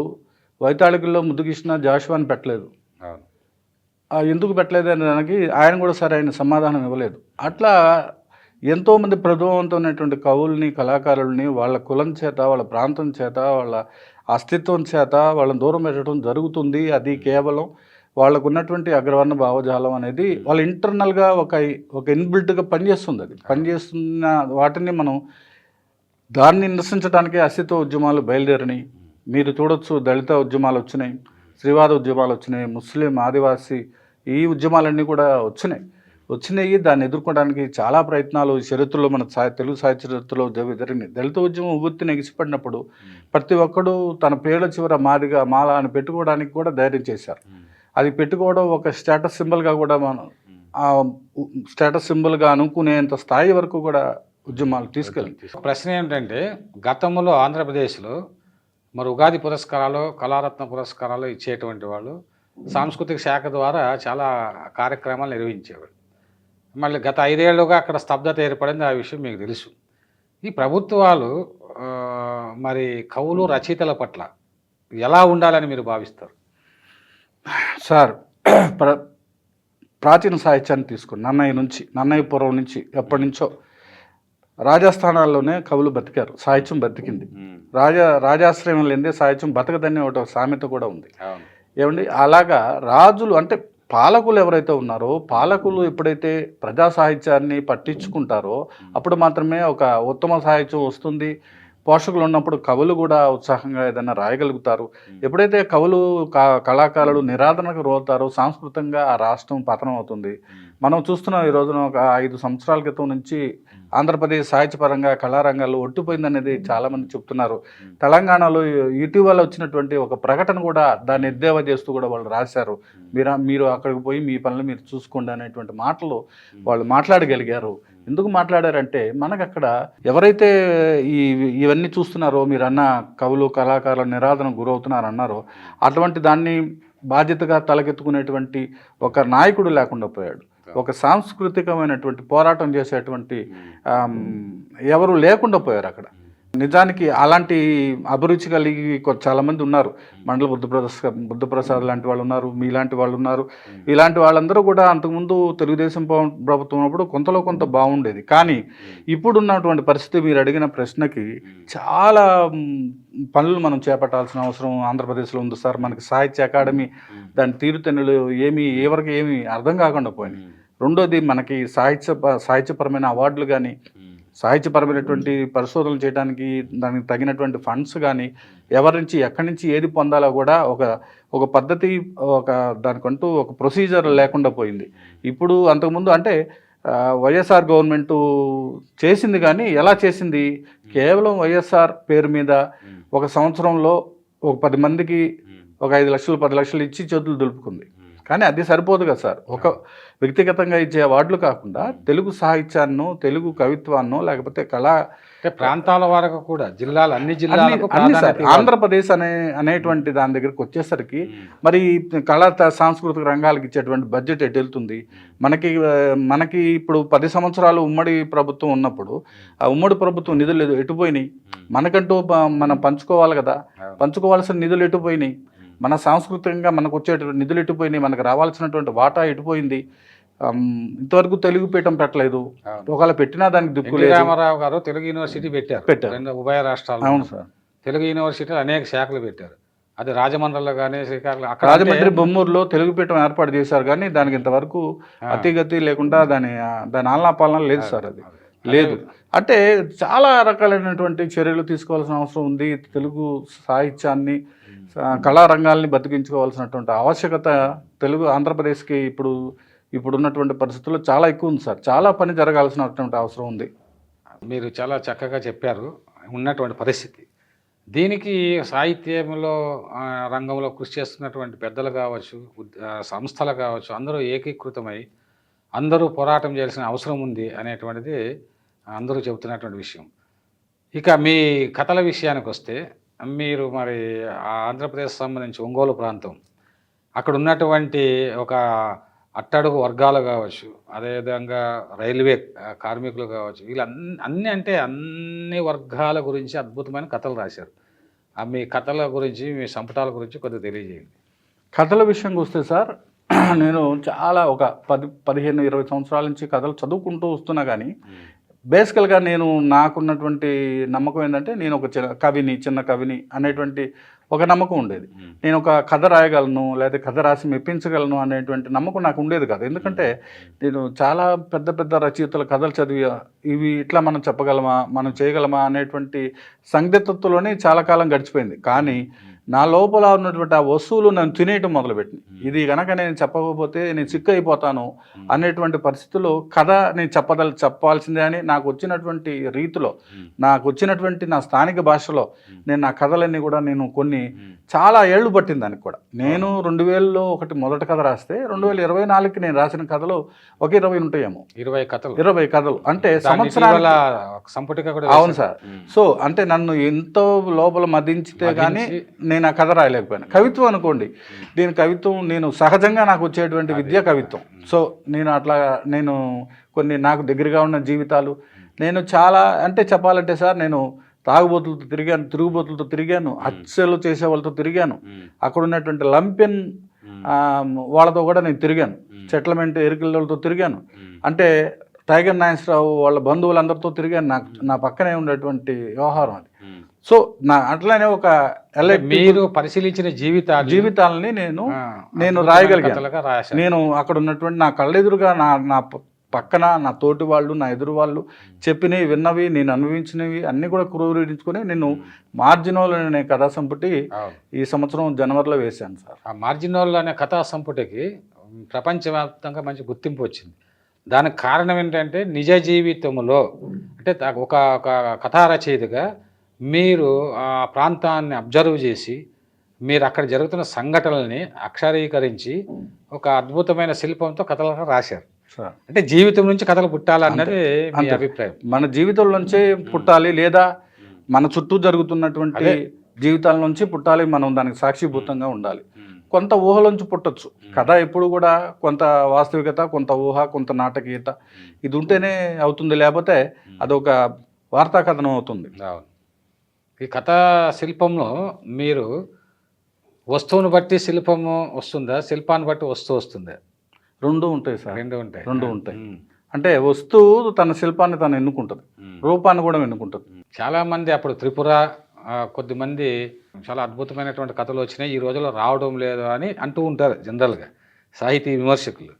వైతాళికుల్లో ముద్దుకృష్ణ జాషువాని పెట్టలేదు. ఎందుకు పెట్టలేదు అనే దానికి ఆయన కూడా సరైన సమాధానం ఇవ్వలేదు. అట్లా ఎంతోమంది ప్రతిభావంతమైనటువంటి కవుల్ని, కళాకారుల్ని వాళ్ళ కులం చేత, వాళ్ళ ప్రాంతం చేత, వాళ్ళ అస్తిత్వం చేత వాళ్ళని దూరం పెట్టడం జరుగుతుంది. అది కేవలం వాళ్ళకు ఉన్నటువంటి అగ్రవర్ణ భావజాలం అనేది వాళ్ళ ఇంటర్నల్గా ఒక ఇన్బిల్ట్గా పనిచేస్తుంది. అది పనిచేస్తున్న వాటిని మనం దాన్ని నిరసించడానికి అస్తిత్వ ఉద్యమాలు బయలుదేరినాయి. మీరు చూడొచ్చు, దళిత ఉద్యమాలు వచ్చినాయి, స్త్రీవాద ఉద్యమాలు వచ్చినాయి, ముస్లిం, ఆదివాసీ ఈ ఉద్యమాలన్నీ కూడా వచ్చినాయి. దాన్ని ఎదుర్కోవడానికి చాలా ప్రయత్నాలు చరిత్రలో మన తెలుగు సాహిత్య చరిత్రలో జరిగినాయి. దళిత ఉద్యమం ఉవ్వెత్తున ఎగిసిపడినప్పుడు ప్రతి ఒక్కడు తన పేర్ల చివర మాదిగా మాల అని పెట్టుకోవడానికి కూడా ధైర్యం చేశారు. అది పెట్టుకోవడం ఒక స్టేటస్ సింబల్గా కూడా మనం స్టేటస్ సింబల్గా అనుకునేంత స్థాయి వరకు కూడా ఉద్యమాలు తీసుకెళ్ళి. ప్రశ్న ఏమిటంటే, గతంలో ఆంధ్రప్రదేశ్లో మరి ఉగాది పురస్కారాలు, కళారత్న పురస్కారాలు ఇచ్చేటువంటి వాళ్ళు సాంస్కృతిక శాఖ ద్వారా చాలా కార్యక్రమాలు నిర్వహించేవాడు. మళ్ళీ గత 5 ఏళ్ళుగా అక్కడ స్తబ్దత ఏర్పడింది, ఆ విషయం మీకు తెలుసు. ఈ ప్రభుత్వాలు మరి కవులు, రచయితల పట్ల ఎలా ఉండాలని మీరు భావిస్తారు? సార్ ప్రాచీన సాహిత్యాన్ని తీసుకుని నన్నయ్య పూర్వం నుంచి ఎప్పటి నుంచో రాజస్థానాల్లోనే కవులు బతికారు, సాహిత్యం బతికింది. రాజాశ్రయం లేదే సాహిత్యం బతకదనే ఒక సామెత కూడా ఉంది. ఏమండి, అలాగా రాజులు అంటే పాలకులు ఎవరైతే ఉన్నారో, పాలకులు ఎప్పుడైతే ప్రజా సాహిత్యాన్ని పట్టించుకుంటారో అప్పుడు మాత్రమే ఒక ఉత్తమ సాహిత్యం వస్తుంది. పోషకులు ఉన్నప్పుడు కవులు కూడా ఉత్సాహంగా ఏదైనా రాయగలుగుతారు. ఎప్పుడైతే కవులు, కళాకారులు నిరాదరణకు రోతారో సాంస్కృతికంగా ఆ రాష్ట్రం పతనం అవుతుంది. మనం చూస్తున్నాం ఈ రోజున ఒక 5 సంవత్సరాల క్రితం నుంచి ఆంధ్రప్రదేశ్ సాహిత్యపరంగా కళారంగాల్లో ఒట్టిపోయిందనేది చాలామంది చెప్తున్నారు. తెలంగాణలో ఇటీవల వచ్చినటువంటి ఒక ప్రకటన కూడా దాన్ని ఎద్దేవా చేస్తూ కూడా వాళ్ళు రాశారు. మీరు అక్కడికి పోయి మీ పనులు మీరు చూసుకోండి అనేటువంటి మాటలు వాళ్ళు మాట్లాడగలిగారు. ఎందుకు మాట్లాడారంటే మనకు అక్కడ ఎవరైతే ఇవన్నీ చూస్తున్నారో, మీరు అన్న కవులు, కళాకారుల నిరాదరణకు గురవుతున్నారు అన్నారో, అటువంటి దాన్ని బాధ్యతగా తలకెత్తుకునేటువంటి ఒక నాయకుడు లేకుండా పోయాడు. ఒక సాంస్కృతికమైనటువంటి పోరాటం చేసేటువంటి ఎవరు లేకుండా పోయారు అక్కడ. నిజానికి అలాంటి అభిరుచి కలిగి చాలామంది ఉన్నారు. మండల బుద్ధప్రసాద్ లాంటి వాళ్ళు ఉన్నారు, మీలాంటి వాళ్ళు ఉన్నారు. ఇలాంటి వాళ్ళందరూ కూడా అంతకుముందు తెలుగుదేశం ప్రభుత్వం ఉన్నప్పుడు కొంతలో కొంత బాగుండేది. కానీ ఇప్పుడున్నటువంటి పరిస్థితి, మీరు అడిగిన ప్రశ్నకి చాలా పనులు మనం చేపట్టాల్సిన అవసరం ఆంధ్రప్రదేశ్లో ఉంది సార్. మనకి సాహిత్య అకాడమీ దాని తీరుతెన్నులు ఎవరికి ఏమీ అర్థం కాకుండా పోయినాయి. రెండోది, మనకి సాహిత్యపరమైన అవార్డులు కానీ, సాహిత్యపరమైనటువంటి పరిశోధనలు చేయడానికి దానికి తగినటువంటి ఫండ్స్ కానీ, ఎవరి నుంచి ఎక్కడి నుంచి ఏది పొందాలో కూడా ఒక పద్ధతి, దానికంటూ ఒక ప్రొసీజర్ లేకుండా పోయింది. ఇప్పుడు అంతకుముందు అంటే వైఎస్ఆర్ గవర్నమెంటు చేసింది, కానీ ఎలా చేసింది, కేవలం వైఎస్ఆర్ పేరు మీద ఒక సంవత్సరంలో ఒక 10 మందికి ఒక 5 లక్షలు 10 లక్షలు ఇచ్చి చేతులు దులుపుకుంది. కానీ అది సరిపోదు కదా సార్. ఒక వ్యక్తిగతంగా ఇచ్చే అవార్డులు కాకుండా తెలుగు సాహిత్యాన్నో, తెలుగు కవిత్వాన్నో, లేకపోతే ప్రాంతాల వరకు కూడా అన్ని జిల్లాలకు ఆంధ్రప్రదేశ్ అనేటువంటి దాని దగ్గరికి వచ్చేసరికి మరి కళా సాంస్కృతిక రంగాలకు ఇచ్చేటువంటి బడ్జెట్ ఎటు వెళ్తుంది? మనకి ఇప్పుడు 10 సంవత్సరాలు ఉమ్మడి ప్రభుత్వం ఉన్నప్పుడు ఆ ఉమ్మడి ప్రభుత్వం నిధులు ఎటుపోయినాయి? మనకంటూ మనం పంచుకోవాలి కదా, పంచుకోవాల్సిన నిధులు ఎటుపోయినాయి? మన సాంస్కృతికంగా మనకు వచ్చేటువంటి నిధులు ఎటుపోయినాయి? మనకు రావాల్సినటువంటి వాటా ఎటుపోయింది? ఇంతవరకు తెలుగు పీఠం పెట్టలేదు. ఒకవేళ పెట్టినా దానికి దిక్కు లేదు. రామారావు గారు తెలుగు యూనివర్సిటీ పెట్టారు ఉభయ రాష్ట్రాలు. అవును సార్. తెలుగు యూనివర్సిటీలు అనేక శాఖలు పెట్టారు. అది రాజమండ్రిలో కానీ, శ్రీకాకుళం, రాజమండ్రి, బొమ్మూరులో తెలుగు పీఠం ఏర్పాటు చేశారు. కానీ దానికి ఇంతవరకు అతిగతి లేకుండా దాని ఆలనా పాలన లేదు సార్. అది లేదు అంటే చాలా రకాలైనటువంటి చర్యలు తీసుకోవాల్సిన అవసరం ఉంది. తెలుగు సాహిత్యాన్ని, కళారంగాల్ని బతికించుకోవాల్సినటువంటి ఆవశ్యకత ఆంధ్రప్రదేశ్కి ఇప్పుడున్నటువంటి పరిస్థితుల్లో చాలా ఎక్కువ ఉంది సార్. చాలా పని జరగాల్సినటువంటి అవసరం ఉంది. మీరు చాలా చక్కగా చెప్పారు ఉన్నటువంటి పరిస్థితి. దీనికి సాహిత్యంలో రంగంలో కృషి చేస్తున్నటువంటి పెద్దలు కావచ్చు, సంస్థలు కావచ్చు, అందరూ ఏకీకృతమై అందరూ పోరాటం చేయాల్సిన అవసరం ఉంది అనేటువంటిది అందరూ చెబుతున్నటువంటి విషయం. ఇక మీ కథల విషయానికి వస్తే, మీరు మరి ఆంధ్రప్రదేశ్ సంబంధించి ఒంగోలు ప్రాంతం, అక్కడ ఉన్నటువంటి ఒక అట్టడుగు వర్గాలు కావచ్చు, అదేవిధంగా రైల్వే కార్మికులు కావచ్చు, వీళ్ళు అన్ని వర్గాల గురించి అద్భుతమైన కథలు రాశారు. మీ కథల గురించి, మీ సంపుటాల గురించి కొద్దిగా తెలియజేయండి. కథల విషయంకి వస్తే సార్, నేను చాలా ఒక 15-20 సంవత్సరాల నుంచి కథలు చదువుకుంటూ వస్తున్నా. కానీ బేసికల్గా నాకున్నటువంటి నమ్మకం ఏంటంటే, నేను ఒక చిన్న కవిని అనేటువంటి ఒక నమ్మకం ఉండేది. నేను ఒక కథ రాయగలను, లేదా కథ రాసి మెప్పించగలను అనేటువంటి నమ్మకం నాకు ఉండేది కాదు. ఎందుకంటే నేను చాలా పెద్ద రచయితల కథలు చదివి ఇవి ఇట్లా మనం చెప్పగలమా, మనం చేయగలమా అనేటువంటి సందిగ్ధతలోనే చాలా కాలం గడిచిపోయింది. కానీ నా లోపల ఉన్నటువంటి ఆ వస్తువులు నన్ను తినేయటం మొదలుపెట్టింది. ఇది కనుక నేను చెప్పకపోతే నేను సిక్ అయిపోతాను అనేటువంటి పరిస్థితుల్లో కథ నేను చెప్పాల్సిందే అని నాకు వచ్చినటువంటి రీతిలో, నాకు వచ్చినటువంటి నా స్థానిక భాషలో నేను నా కథలన్నీ కూడా కొన్ని చాలా ఏళ్ళు పట్టింది దానికి కూడా. నేను 2000లో ఒకటి మొదటి కథ రాస్తే 2024కి నేను రాసిన కథలు ఒక 20 ఉంటాయేమో. 20 కథలు అంటే సంవత్సరాల సంపుటిక. అవును సార్. సో అంటే నన్ను ఎంతో లోపల మదించితే కానీ నేను ఆ కథ రాయలేకపోయాను. కవిత్వం అనుకోండి, కవిత్వం నేను సహజంగా నాకు వచ్చేటువంటి విద్య కవిత్వం. సో నేను కొన్ని నాకు దగ్గరగా ఉన్న జీవితాలు, నేను చాలా అంటే చెప్పాలంటే సార్, నేను తాగుబోతులతో తిరిగాను, తిరుగుబోతులతో తిరిగాను, హత్యలు చేసే వాళ్ళతో తిరిగాను, అక్కడ ఉన్నటువంటి లంపెన్ వాళ్ళతో కూడా నేను తిరిగాను, సెటిల్మెంట్ ఎరికలతో తిరిగాను, అంటే టైగర్ నాగేశ్వరరావు వాళ్ళ బంధువులందరితో తిరిగాను. నా పక్కనే ఉండేటువంటి వ్యవహారం అది. సో అట్లానే ఒక మీరు పరిశీలించిన జీవితాలని నేను రాయగలిగాను. నేను అక్కడ ఉన్నటువంటి నా కళ్ళెదురుగా నా పక్కన నా తోటి వాళ్ళు, నా ఎదురు వాళ్ళు చెప్పినవి, విన్నవి, నేను అనుభవించినవి అన్నీ కూడా క్రోడీకరించుకొని నేను మార్జినోల్ అనే కథా సంపుటి ఈ సంవత్సరం జనవరిలో వేశాను సార్. ఆ మార్జినోల్ అనే కథా సంపుటికి ప్రపంచవ్యాప్తంగా మంచి గుర్తింపు వచ్చింది. దానికి కారణం ఏంటంటే, నిజ జీవితంలో అంటే ఒక కథా రచయితగా మీరు ఆ ప్రాంతాన్ని అబ్జర్వ్ చేసి, మీరు అక్కడ జరుగుతున్న సంఘటనల్ని అక్షరీకరించి ఒక అద్భుతమైన శిల్పంతో కథలు రాశారు. అంటే జీవితం నుంచి కథలు పుట్టాలన్నది మీ అభిప్రాయం? మన జీవితం నుంచే పుట్టాలి, లేదా మన చుట్టూ జరుగుతున్నటువంటి జీవితాల నుంచి పుట్టాలి. మనం దానికి సాక్షిభూతంగా ఉండాలి. కొంత ఊహలోంచి పుట్టొచ్చు. కథ ఎప్పుడు కూడా కొంత వాస్తవికత, కొంత ఊహ, కొంత నాటకీయత ఇది ఉంటేనే అవుతుంది, లేకపోతే అదొక వార్తా కథనం అవుతుంది. అవును. ఈ కథా శిల్పంలో మీరు వస్తువును బట్టి శిల్పము వస్తుందా, శిల్పాన్ని బట్టి వస్తువు వస్తుందా? రెండు ఉంటాయి సార్, రెండు ఉంటాయి. రెండు ఉంటాయి. అంటే వస్తువు తన శిల్పాన్ని తను ఎన్నుకుంటుంది, రూపాన్ని కూడా ఎన్నుకుంటుంది. చాలామంది అప్పుడు త్రిపుర కొద్దిమంది చాలా అద్భుతమైనటువంటి కథలు వచ్చినాయి, ఈ రోజుల్లో రావడం లేదు అని అంటూ ఉంటారు జనరల్గా సాహితీ విమర్శకులు.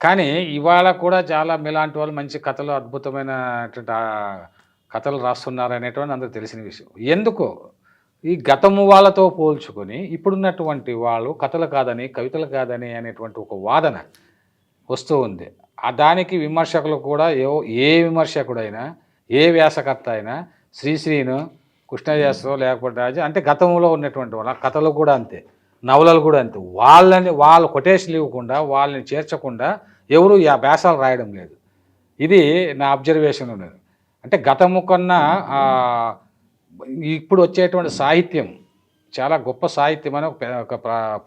కానీ ఇవాళ కూడా చాలా మీలాంటి వాళ్ళు మంచి కథలు, అద్భుతమైనటువంటి కథలు రాస్తున్నారు అనేటువంటి అందరికి తెలిసిన విషయం. ఎందుకో ఈ గతము వాళ్ళతో పోల్చుకొని ఇప్పుడున్నటువంటి వాళ్ళు కథలు కాదని, కవితలు కాదని అనేటువంటి ఒక వాదన వస్తూ ఉంది. దానికి విమర్శకులు కూడా ఏ విమర్శకుడైనా, ఏ వ్యాసకర్త అయినా శ్రీశ్రీను, కృష్ణదాసో లేకపోతే రాజు అంటే గతంలో ఉన్నటువంటి వాళ్ళ కథలు కూడా అంతే, నవలలు కూడా అంతే. వాళ్ళ కొటేషన్లు ఇవ్వకుండా, వాళ్ళని చేర్చకుండా ఎవరు వ్యాసాలు రాయడం లేదు. ఇది నా అబ్జర్వేషన్ ఉన్నది. అంటే గతము కన్నా ఇప్పుడు వచ్చేటువంటి సాహిత్యం చాలా గొప్ప సాహిత్యం అని ఒక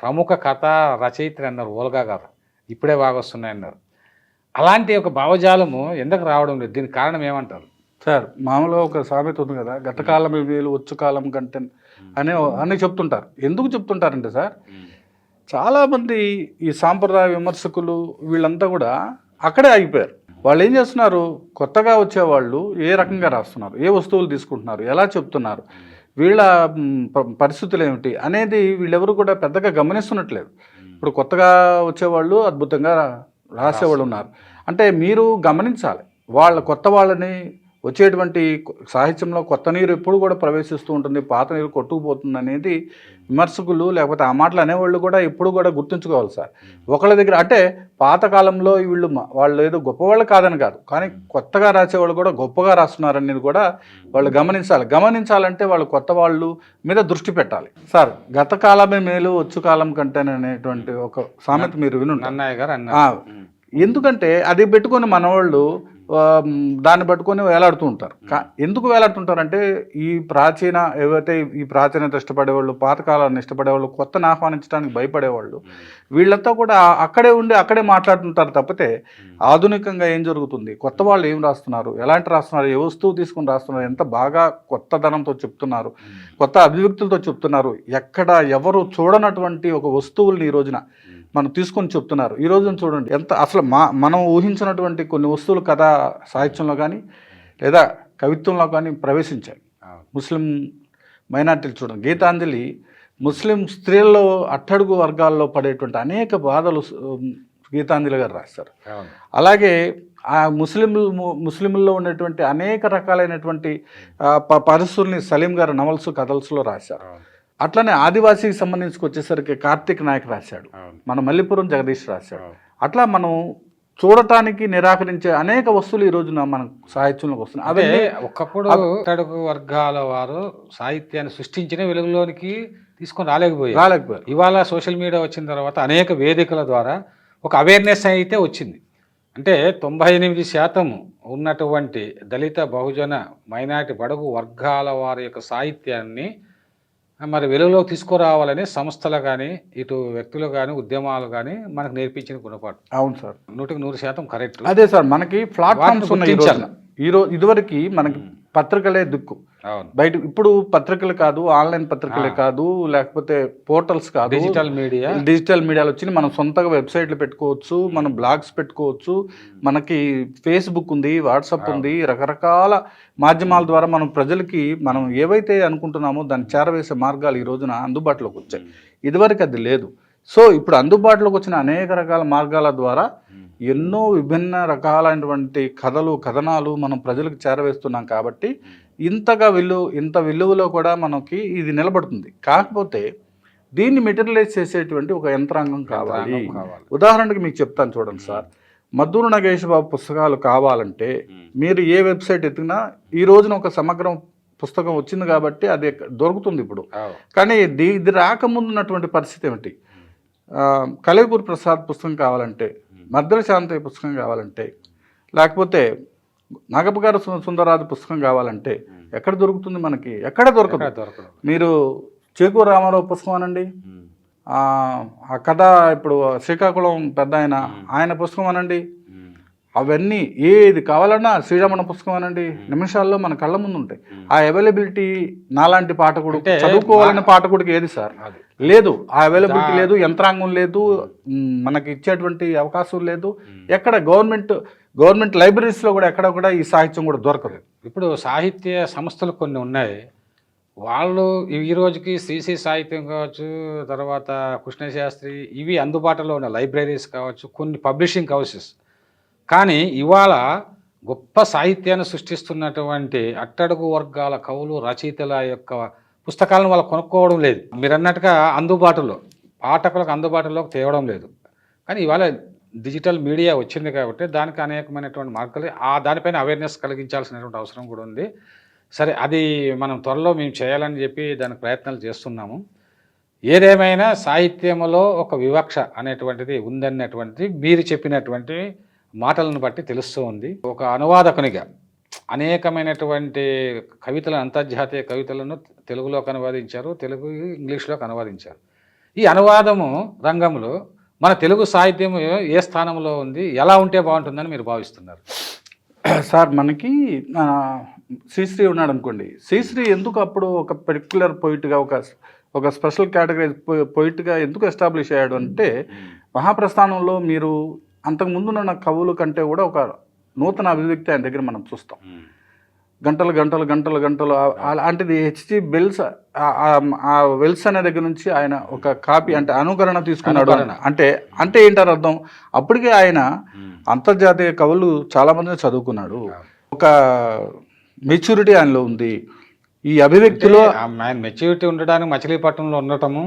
ప్రముఖ కథా రచయిత్రి అన్నారు ఓల్గా గారు, ఇప్పుడే బాగా వస్తున్నాయన్నారు. అలాంటి ఒక భావజాలము ఎందుకు రావడం లేదు? దీనికి కారణం ఏమంటారు సార్? మామూలుగా ఒక సామెత ఉంది కదా, గతకాలం వేలు వచ్చు కాలం కంటే అని చెప్తుంటారు. ఎందుకు చెప్తుంటారంటే సార్, చాలామంది ఈ సాంప్రదాయ విమర్శకులు వీళ్ళంతా కూడా అక్కడే ఆగిపోయారు. వాళ్ళు ఏం చేస్తున్నారు, కొత్తగా వచ్చేవాళ్ళు ఏ రకంగా రాస్తున్నారు, ఏ వస్తువులు తీసుకుంటున్నారు, ఎలా చెప్తున్నారు, వీళ్ళ పరిస్థితులు ఏమిటి అనేది వీళ్ళెవరు కూడా పెద్దగా గమనిస్తున్నట్లేదు. ఇప్పుడు కొత్తగా వచ్చేవాళ్ళు అద్భుతంగా రాసేవాళ్ళు ఉన్నారు. అంటే మీరు గమనించాలి, కొత్త వాళ్ళని వచ్చేటువంటి సాహిత్యంలో కొత్త నీరు ఎప్పుడు కూడా ప్రవేశిస్తూ ఉంటుంది, పాత నీరు కొట్టుకుపోతుంది అనేది విమర్శకులు లేకపోతే ఆ మాటలు అనేవాళ్ళు కూడా ఎప్పుడు కూడా గుర్తుంచుకోవాలి సార్. ఒకళ్ళ దగ్గర అంటే పాతకాలంలో వాళ్ళు ఏదో గొప్పవాళ్ళు కాదని కాదు, కానీ కొత్తగా రాసేవాళ్ళు కూడా గొప్పగా రాస్తున్నారనేది కూడా వాళ్ళు గమనించాలంటే వాళ్ళు కొత్త వాళ్ళు మీద దృష్టి పెట్టాలి సార్. గత కాలమే మేలు వచ్చు కాలం కంటే అనేటువంటి ఒక సామెత మీరు వినుంటారు, నన్నయ్య గారు అన్నారు. ఎందుకంటే అది పెట్టుకొని మనవాళ్ళు దాన్ని పట్టుకొని వేలాడుతూ ఉంటారు. ఎందుకు వేలాడుతుంటారంటే ఏవైతే ఈ ప్రాచీనత ఇష్టపడేవాళ్ళు, పాతకాలాన్ని ఇష్టపడేవాళ్ళు, కొత్తను ఆహ్వానించడానికి భయపడేవాళ్ళు వీళ్ళంతా కూడా అక్కడే ఉండి అక్కడే మాట్లాడుతుంటారు తప్పితే ఆధునికంగా ఏం జరుగుతుంది, కొత్త వాళ్ళు ఏం రాస్తున్నారు, ఎలాంటి రాస్తున్నారు, ఏ వస్తువు తీసుకుని రాస్తున్నారు, ఎంత బాగా కొత్తదనంతో చెప్తున్నారు, కొత్త అభివ్యక్తులతో చెప్తున్నారు, ఎక్కడ ఎవరు చూడనటువంటి ఒక వస్తువుల్ని ఈ రోజున మనం తీసుకొని చెప్తున్నారు. ఈ రోజున చూడండి ఎంత అసలు మనం ఊహించినటువంటి కొన్ని వస్తువులు కథా సాహిత్యంలో కానీ లేదా కవిత్వంలో కానీ ప్రవేశించాయి. ముస్లిం మైనార్టీలు చూడండి, గీతాంజలి ముస్లిం స్త్రీల్లో అట్టడుగు వర్గాల్లో పడేటువంటి అనేక బాధలు గీతాంజలి గారు రాస్తారు. అలాగే ఆ ముస్లింల్లో ఉన్నటువంటి అనేక రకాలైనటువంటి పరిస్థితుల్ని సలీం గారు నవల్స్ కథల్స్లో రాశారు. అట్లనే ఆదివాసీకి సంబంధించి వచ్చేసరికి కార్తీక్ నాయక్ రాశాడు, మన మల్లిపురం జగదీష్ రాశాడు. అట్లా మనం చూడటానికి నిరాకరించే అనేక వస్తువులు ఈ రోజున మన సాహిత్యంలోకి వస్తున్నాయి. అదే ఒకప్పుడు అట్టడుగు వర్గాల వారు సాహిత్యాన్ని సృష్టించిన వెలుగులోనికి తీసుకొని రాలేకపోయారు. ఇవాళ సోషల్ మీడియా వచ్చిన తర్వాత అనేక వేదికల ద్వారా ఒక అవేర్నెస్ అయితే వచ్చింది. అంటే 98% ఉన్నటువంటి దళిత, బహుజన, మైనారిటీ, బడుగు వర్గాల వారి యొక్క సాహిత్యాన్ని మరి వెలుగులోకి తీసుకురావాలని సంస్థలు కానీ, ఇటు వ్యక్తులు కానీ, ఉద్యమాలు కానీ మనకు నేర్పించిన గుణపాటు. అవును సార్, 100% కరెక్ట్. అదే సార్, మనకి ప్లాట్ఫామ్స్ ఉన్నాయి. ఇదివరకు మనకి పత్రికలే దిక్కు, బయట ఇప్పుడు పత్రికలు కాదు, ఆన్లైన్ పత్రికలే కాదు, లేకపోతే పోర్టల్స్ కాదు, డిజిటల్ మీడియాలు వచ్చి మనం సొంతగా వెబ్సైట్లు పెట్టుకోవచ్చు, మనం బ్లాగ్స్ పెట్టుకోవచ్చు, మనకి ఫేస్బుక్ ఉంది, వాట్సాప్ ఉంది, రకరకాల మాధ్యమాల ద్వారా మనం ప్రజలకి మనం ఏవైతే అనుకుంటున్నామో దాన్ని చేరవేసే మార్గాలు ఈ రోజున అందుబాటులోకి వచ్చాయి. ఇదివరకు అది లేదు. సో ఇప్పుడు అందుబాటులోకి వచ్చిన అనేక రకాల మార్గాల ద్వారా ఎన్నో విభిన్న రకాలైనటువంటి కథలు, కథనాలు మనం ప్రజలకు చేరవేస్తున్నాం. కాబట్టి ఇంత విలువలో కూడా మనకి ఇది నిలబడుతుంది. కాకపోతే దీన్ని మెటీరియలైజ్ చేసేటువంటి ఒక యంత్రాంగం కావాలి. ఉదాహరణకి మీకు చెప్తాను చూడండి సార్, మద్దూరు నగేష్ బాబు పుస్తకాలు కావాలంటే మీరు ఏ వెబ్సైట్ ఎత్తినా ఈ రోజున ఒక సమగ్రం పుస్తకం వచ్చింది కాబట్టి అది దొరుకుతుంది ఇప్పుడు. కానీ ఇది రాకముందు ఉన్నటువంటి పరిస్థితి ఏమిటి? కలేపూర్ ప్రసాద్ పుస్తకం కావాలంటే, మద్దెల శాంతయ్య పుస్తకం కావాలంటే, లేకపోతే నాగప్పగారు సుందరరాజు పుస్తకం కావాలంటే ఎక్కడ దొరుకుతుంది? మనకి ఎక్కడ దొరకదు. మీరు చేకూరు రామారావు పుస్తకం అనండి, ఆ కథ ఇప్పుడు శ్రీకాకుళం పెద్ద ఆయన పుస్తకం అనండి, అవన్నీ ఏది కావాలన్నా శ్రీరామణ పుస్తకం అనండి, నిమిషాల్లో మన కళ్ళ ముందు ఉంటాయి. ఆ అవైలబిలిటీ నాలాంటి పాఠకుడు చదువుకోవాలనే పాఠకుడికి ఏది సార్ లేదు, ఆ అవైలబిలిటీ లేదు, యంత్రాంగం లేదు, మనకి ఇచ్చేటువంటి అవకాశం లేదు. ఎక్కడ గవర్నమెంట్ లైబ్రరీస్లో కూడా ఎక్కడ కూడా ఈ సాహిత్యం కూడా దొరకదు. ఇప్పుడు సాహిత్య సంస్థలు కొన్ని ఉన్నాయి, వాళ్ళు ఈ రోజుకి శ్రీశ్రీ సాహిత్యం కావచ్చు, తర్వాత కృష్ణశాస్త్రి, ఇవి అందుబాటులో ఉన్న లైబ్రరీస్ కావచ్చు, కొన్ని పబ్లిషింగ్ హౌసెస్. కానీ ఇవాళ గొప్ప సాహిత్యాన్ని సృష్టిస్తున్నటువంటి అట్టడుగు వర్గాల కవులు రచయితల యొక్క పుస్తకాలను వాళ్ళు కొనుక్కోవడం లేదు. మీరు అన్నట్టుగా అందుబాటులో పాఠకులకు అందుబాటులోకి తేవడం లేదు. కానీ ఇవాళ డిజిటల్ మీడియా వచ్చింది కాబట్టి దానికి అనేకమైనటువంటి మార్గాలు దానిపైన అవేర్నెస్ కలిగించాల్సినటువంటి అవసరం కూడా ఉంది. సరే, అది మనం త్వరలో మేము చేయాలని చెప్పి దానికి ప్రయత్నాలు చేస్తున్నాము. ఏదేమైనా సాహిత్యంలో ఒక వివక్ష అనేటువంటిది ఉందన్నటువంటిది మీరు చెప్పినటువంటి మాటలను బట్టి తెలుస్తూ ఉంది. ఒక అనువాదకునిగా అనేకమైనటువంటి కవితలను, అంతర్జాతీయ కవితలను తెలుగులోకి అనువాదించారు, తెలుగు ఇంగ్లీష్లోకి అనువాదించారు. ఈ అనువాదము రంగంలో మన తెలుగు సాహిత్యం ఏ స్థానంలో ఉంది, ఎలా ఉంటే బాగుంటుందని మీరు భావిస్తున్నారు? సార్, మనకి శ్రీశ్రీ ఉన్నాడు అనుకోండి, శ్రీశ్రీ ఎందుకు అప్పుడు ఒక పర్టికులర్ పొయిట్గా ఒక స్పెషల్ కేటగిరీ పొయిట్గా ఎందుకు ఎస్టాబ్లిష్ అయ్యాడు అంటే, మహాప్రస్థానంలో మీరు అంతకుముందున్న కవుల కంటే కూడా ఒక నూతన అభివ్యక్తి ఆయన దగ్గర మనం చూస్తాం. గంటలు గంటలు గంటలు గంటలు అలాంటిది హెచ్జి వెల్స్, ఆ వెల్స్ అనే దగ్గర నుంచి ఆయన ఒక కాపీ అంటే అనుకరణ తీసుకున్నాడు. అంటే ఏంటారు అర్థం, అప్పటికే ఆయన అంతర్జాతీయ కవులు చాలామంది చదువుకున్నాడు, ఒక మెచ్యూరిటీ ఆయనలో ఉంది. ఈ అభివ్యక్తిలో మెచ్యూరిటీ ఉండడానికి మచిలీపట్నంలో ఉండటము,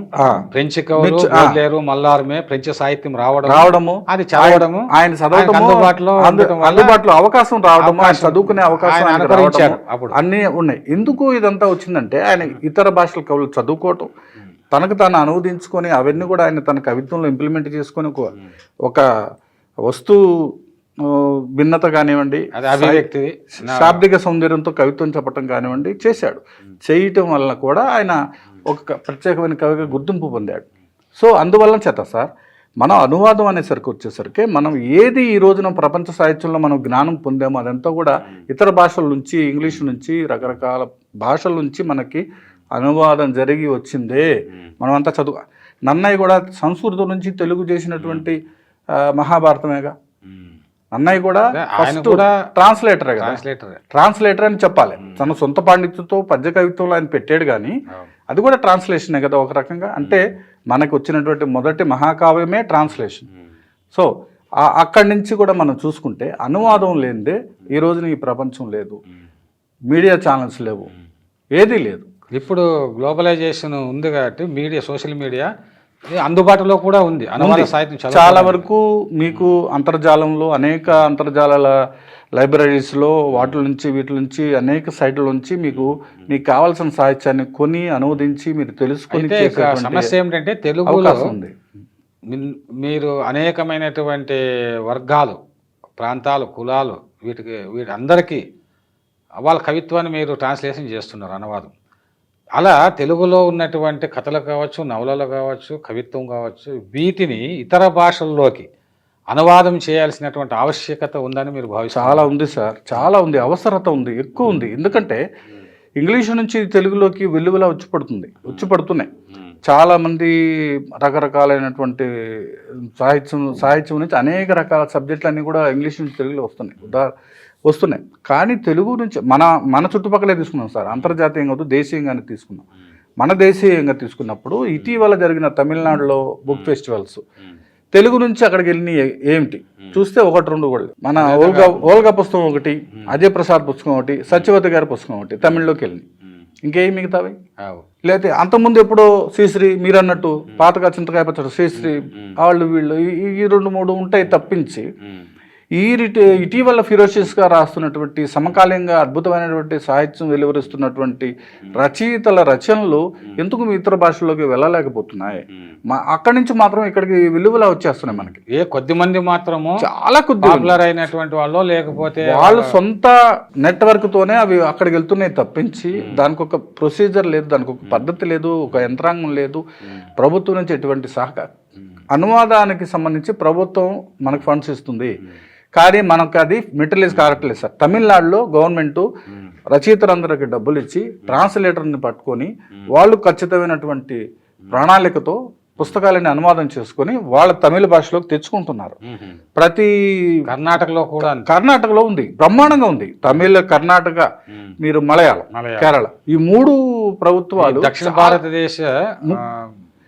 ఫ్రెంచ్ కవులు లేరు, మల్లారమే ఫ్రెంచ్ సాహిత్యం రావడము, అది చదవడము, ఆయన చదవడము, అందుబాటులో అవకాశం రావడము, ఆయన చదువుకునే అవకాశం అప్పుడు అన్నీ ఉన్నాయి. ఎందుకు ఇదంతా వచ్చిందంటే, ఆయన ఇతర భాషల కవులు చదువుకోవటం, తనకు తాను అనువదించుకొని అవన్నీ కూడా ఆయన తన కవిత్వంలో ఇంప్లిమెంట్ చేసుకొని ఒక వస్తువు భిన్నత కానివ్వండి, శాబ్దిక సౌందర్యంతో కవిత్వం చెప్పటం కానివ్వండి చేశాడు. చేయటం వలన కూడా ఆయన ఒక ప్రత్యేకమైన కవిగా గుర్తింపు పొందాడు. సో అందువల్ల చేత సార్, మనం అనువాదం అనేసరికి వచ్చేసరికి మనం ఏది ఈ రోజున ప్రపంచ సాహిత్యంలో మనం జ్ఞానం పొందామో అదంతా కూడా ఇతర భాషల నుంచి, ఇంగ్లీష్ నుంచి, రకరకాల భాషల నుంచి మనకి అనువాదం జరిగి వచ్చిందే. మనమంతా నన్నయ్య కూడా సంస్కృతం నుంచి తెలుగు చేసినటువంటి మహాభారతమేగా. అన్నయ్య కూడా ట్రాన్స్లేటర్ అని చెప్పాలి. తన సొంత పాండిత్యంతో పద్య కవిత్వంలో ఆయన పెట్టాడు, కానీ అది కూడా ట్రాన్స్లేషనే కదా ఒక రకంగా. అంటే మనకు వచ్చినటువంటి మొదటి మహాకావ్యమే ట్రాన్స్లేషన్. సో అక్కడి నుంచి కూడా మనం చూసుకుంటే అనువాదం లేనిదే ఈ రోజున ఈ ప్రపంచం లేదు, మీడియా ఛానల్స్ లేవు, ఏదీ లేదు. ఇప్పుడు గ్లోబలైజేషన్ ఉంది కాబట్టి మీడియా, సోషల్ మీడియా అందుబాటులో కూడా ఉంది. అనువాద సాహిత్యం చాలా వరకు మీకు అంతర్జాలంలో అనేక అంతర్జాల లైబ్రరీస్లో వీటి నుంచి అనేక సైట్ల నుంచి మీకు కావాల్సిన సాహిత్యాన్ని కొని అనువదించి మీరు తెలుసుకుని. సమస్య ఏమిటంటే తెలుగులో ఉంది, మీరు అనేకమైనటువంటి వర్గాలు, ప్రాంతాలు, కులాలు, వీటి అందరికీ వాళ్ళ కవిత్వాన్ని మీరు ట్రాన్స్లేషన్ చేస్తున్నారు, అనువాదం. అలా తెలుగులో ఉన్నటువంటి కథలు కావచ్చు, నవలలు కావచ్చు, కవిత్వం కావచ్చు, వీటిని ఇతర భాషల్లోకి అనువాదం చేయాల్సినటువంటి ఆవశ్యకత ఉందని మీరు భావిస్తారు? చాలా ఉంది సార్, చాలా ఉంది, అవసరత ఉంది, ఎక్కువ ఉంది. ఎందుకంటే ఇంగ్లీషు నుంచి తెలుగులోకి వెలుగులా వచ్చిపడుతున్నాయి. చాలామంది రకరకాలైనటువంటి సాహిత్యం నుంచి అనేక రకాల సబ్జెక్టులన్నీ కూడా ఇంగ్లీష్ నుంచి తెలుగులో వస్తున్నాయి. కానీ తెలుగు నుంచి మన చుట్టుపక్కలే తీసుకున్నాం సార్, అంతర్జాతీయంగా వద్దు, దేశీయంగానే తీసుకున్నాం. మన దేశీయంగా తీసుకున్నప్పుడు ఇటీవల జరిగిన తమిళనాడులో బుక్ ఫెస్టివల్స్ తెలుగు నుంచి అక్కడికి వెళ్ళి ఏమిటి చూస్తే 1-2 కూడా. మన ఓల్గా పుస్తకం ఒకటి, అజయ్ ప్రసాద్ పుస్తకం ఒకటి, సత్యవతి గారి పుస్తకం ఒకటి తమిళ్లోకి వెళ్ళి, ఇంకేం మిగతావి లేకపోతే అంతకుముందు ఎప్పుడో శ్రీశ్రీ, మీరు అన్నట్టు పాతగా చింతకాయ పచ్చడి శ్రీశ్రీ, వాళ్ళు వీళ్ళు ఈ 2-3 ఉంటాయి తప్పించి ఇటీవల ఫిరోషియస్గా రాస్తున్నటువంటి సమకాలీనంగా అద్భుతమైనటువంటి సాహిత్యం వెలువరిస్తున్నటువంటి రచయితల రచనలు ఎందుకు ఇతర భాషల్లోకి వెళ్ళలేకపోతున్నాయి? అక్కడి నుంచి మాత్రం ఇక్కడికి విలువలా వచ్చేస్తున్నాయి మనకి. కొద్ది మంది మాత్రము చాలా కొద్ది పాపులర్ అయినటువంటి వాళ్ళు, లేకపోతే వాళ్ళు సొంత నెట్వర్క్ తోనే అవి అక్కడికి వెళ్తున్నాయి తప్పించి దానికి ఒక ప్రొసీజర్ లేదు, దానికి ఒక పద్ధతి లేదు, ఒక యంత్రాంగం లేదు. ప్రభుత్వం నుంచి ఎటువంటి సహకారం, అనువాదానికి సంబంధించి ప్రభుత్వం మనకు ఫండ్స్ ఇస్తుంది, కానీ మనకు అది మెటీరియల్స్ కారట్లేదు సార్. తమిళనాడులో గవర్నమెంట్ రచయితలందరికీ డబ్బులు ఇచ్చి ట్రాన్స్లేటర్ని పట్టుకొని వాళ్ళు ఖచ్చితమైనటువంటి ప్రణాళికతో పుస్తకాలని అనువాదం చేసుకొని వాళ్ళ తమిళ భాషలోకి తెచ్చుకుంటున్నారు. ప్రతి కర్ణాటకలో ఉంది, బ్రహ్మాండంగా ఉంది. తమిళ, కర్ణాటక, మీరు మలయాళం, కేరళ, ఈ 3 ప్రభుత్వాలు దక్షిణ భారతదేశ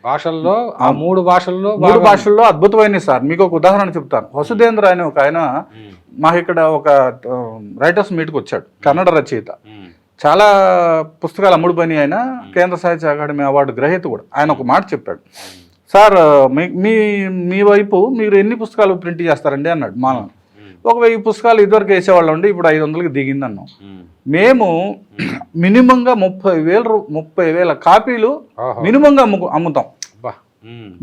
భాషల్లో ఆ 3 భాషల్లో అద్భుతమైనవి సార్. మీకు ఒక ఉదాహరణ చెప్తాను. వసుధేంద్ర అని ఒక ఆయన మాకు ఇక్కడ ఒక రైటర్స్ మీట్కి వచ్చాడు, కన్నడ రచయిత. చాలా పుస్తకాలు అమ్ముడుపోయినాయి. ఆయన కేంద్ర సాహిత్య అకాడమీ అవార్డు గ్రహీత కూడా. ఆయన ఒక మాట చెప్పాడు, సార్ మీ వైపు మీరు ఎన్ని పుస్తకాలు ప్రింట్ చేస్తారండి అన్నాడు. మనం 1000 పుస్తకాలు ఇదివరకు వేసేవాళ్ళం అండి, ఇప్పుడు 500కి దిగింది అన్నాం. మేము మినిమంగా 30,000 కాపీలు మినిమంగా అమ్ముతాం.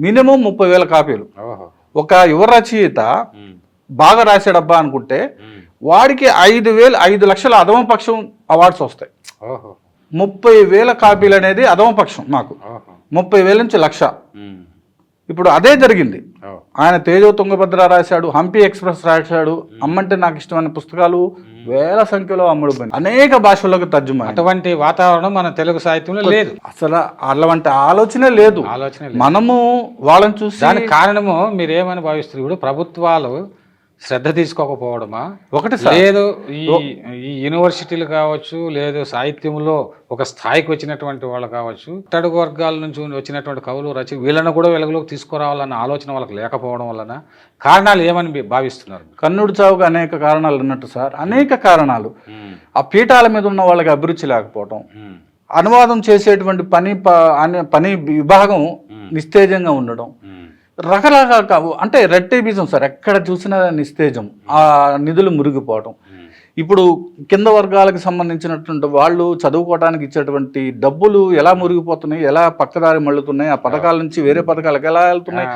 మినిమం 30,000 కాపీలు. ఒక యువ రచయిత బాగా రాశాడబ్బా అనుకుంటే వాడికి 5 లక్షల అధమపక్షం అవార్డ్స్ వస్తాయి. 30,000 కాపీలు అనేది అధమపక్షం మాకు. 30,000 నుంచి 1,00,000. ఇప్పుడు అదే జరిగింది. ఆయన తేజో తుంగభద్ర రాశాడు, హంపి ఎక్స్ప్రెస్ రాశాడు, అమ్మంటే నాకు ఇష్టమైన పుస్తకాలు వేల సంఖ్యలో అమ్ముడుపోయింది, అనేక భాషల్లోకి తర్జుమా. అటువంటి వాతావరణం మన తెలుగు సాహిత్యంలో లేదు. అసలు అలాంటి ఆలోచనే లేదు. మనము వాళ్ళని చూసి దానికి కారణము మీరేమని భావిస్తారు? ఇప్పుడు ప్రభుత్వాలు శ్రద్ధ తీసుకోకపోవడమా? ఒకటి లేదు, ఈ యూనివర్సిటీలు కావచ్చు, లేదు సాహిత్యంలో ఒక స్థాయికి వచ్చినటువంటి వాళ్ళు కావచ్చు, అట్టడుగు వర్గాల నుంచి వచ్చినటువంటి కవులు వీళ్ళను కూడా వెలుగులోకి తీసుకురావాలన్న ఆలోచన వాళ్ళకి లేకపోవడం వలన కారణాలు ఏమని భావిస్తున్నారు? కన్నుడు చావుకు అనేక కారణాలు ఉన్నట్టు సార్, అనేక కారణాలు. ఆ పీఠాల మీద ఉన్న వాళ్ళకి అభిరుచి లేకపోవడం, అనువాదం చేసేటువంటి పని విభాగం నిస్తేజంగా ఉండడం, రకరకాల అంటే రెట్టేబీజం సార్. ఎక్కడ చూసినా నిస్తేజం, ఆ నిధులు మురిగిపోవడం. ఇప్పుడు కింద వర్గాలకు సంబంధించినటువంటి వాళ్ళు చదువుకోవడానికి ఇచ్చేటువంటి డబ్బులు ఎలా మురిగిపోతున్నాయి, ఎలా పక్కదారి మళ్ళుతున్నాయి, ఆ పథకాల నుంచి వేరే పథకాలకు ఎలా వెళ్తున్నాయి,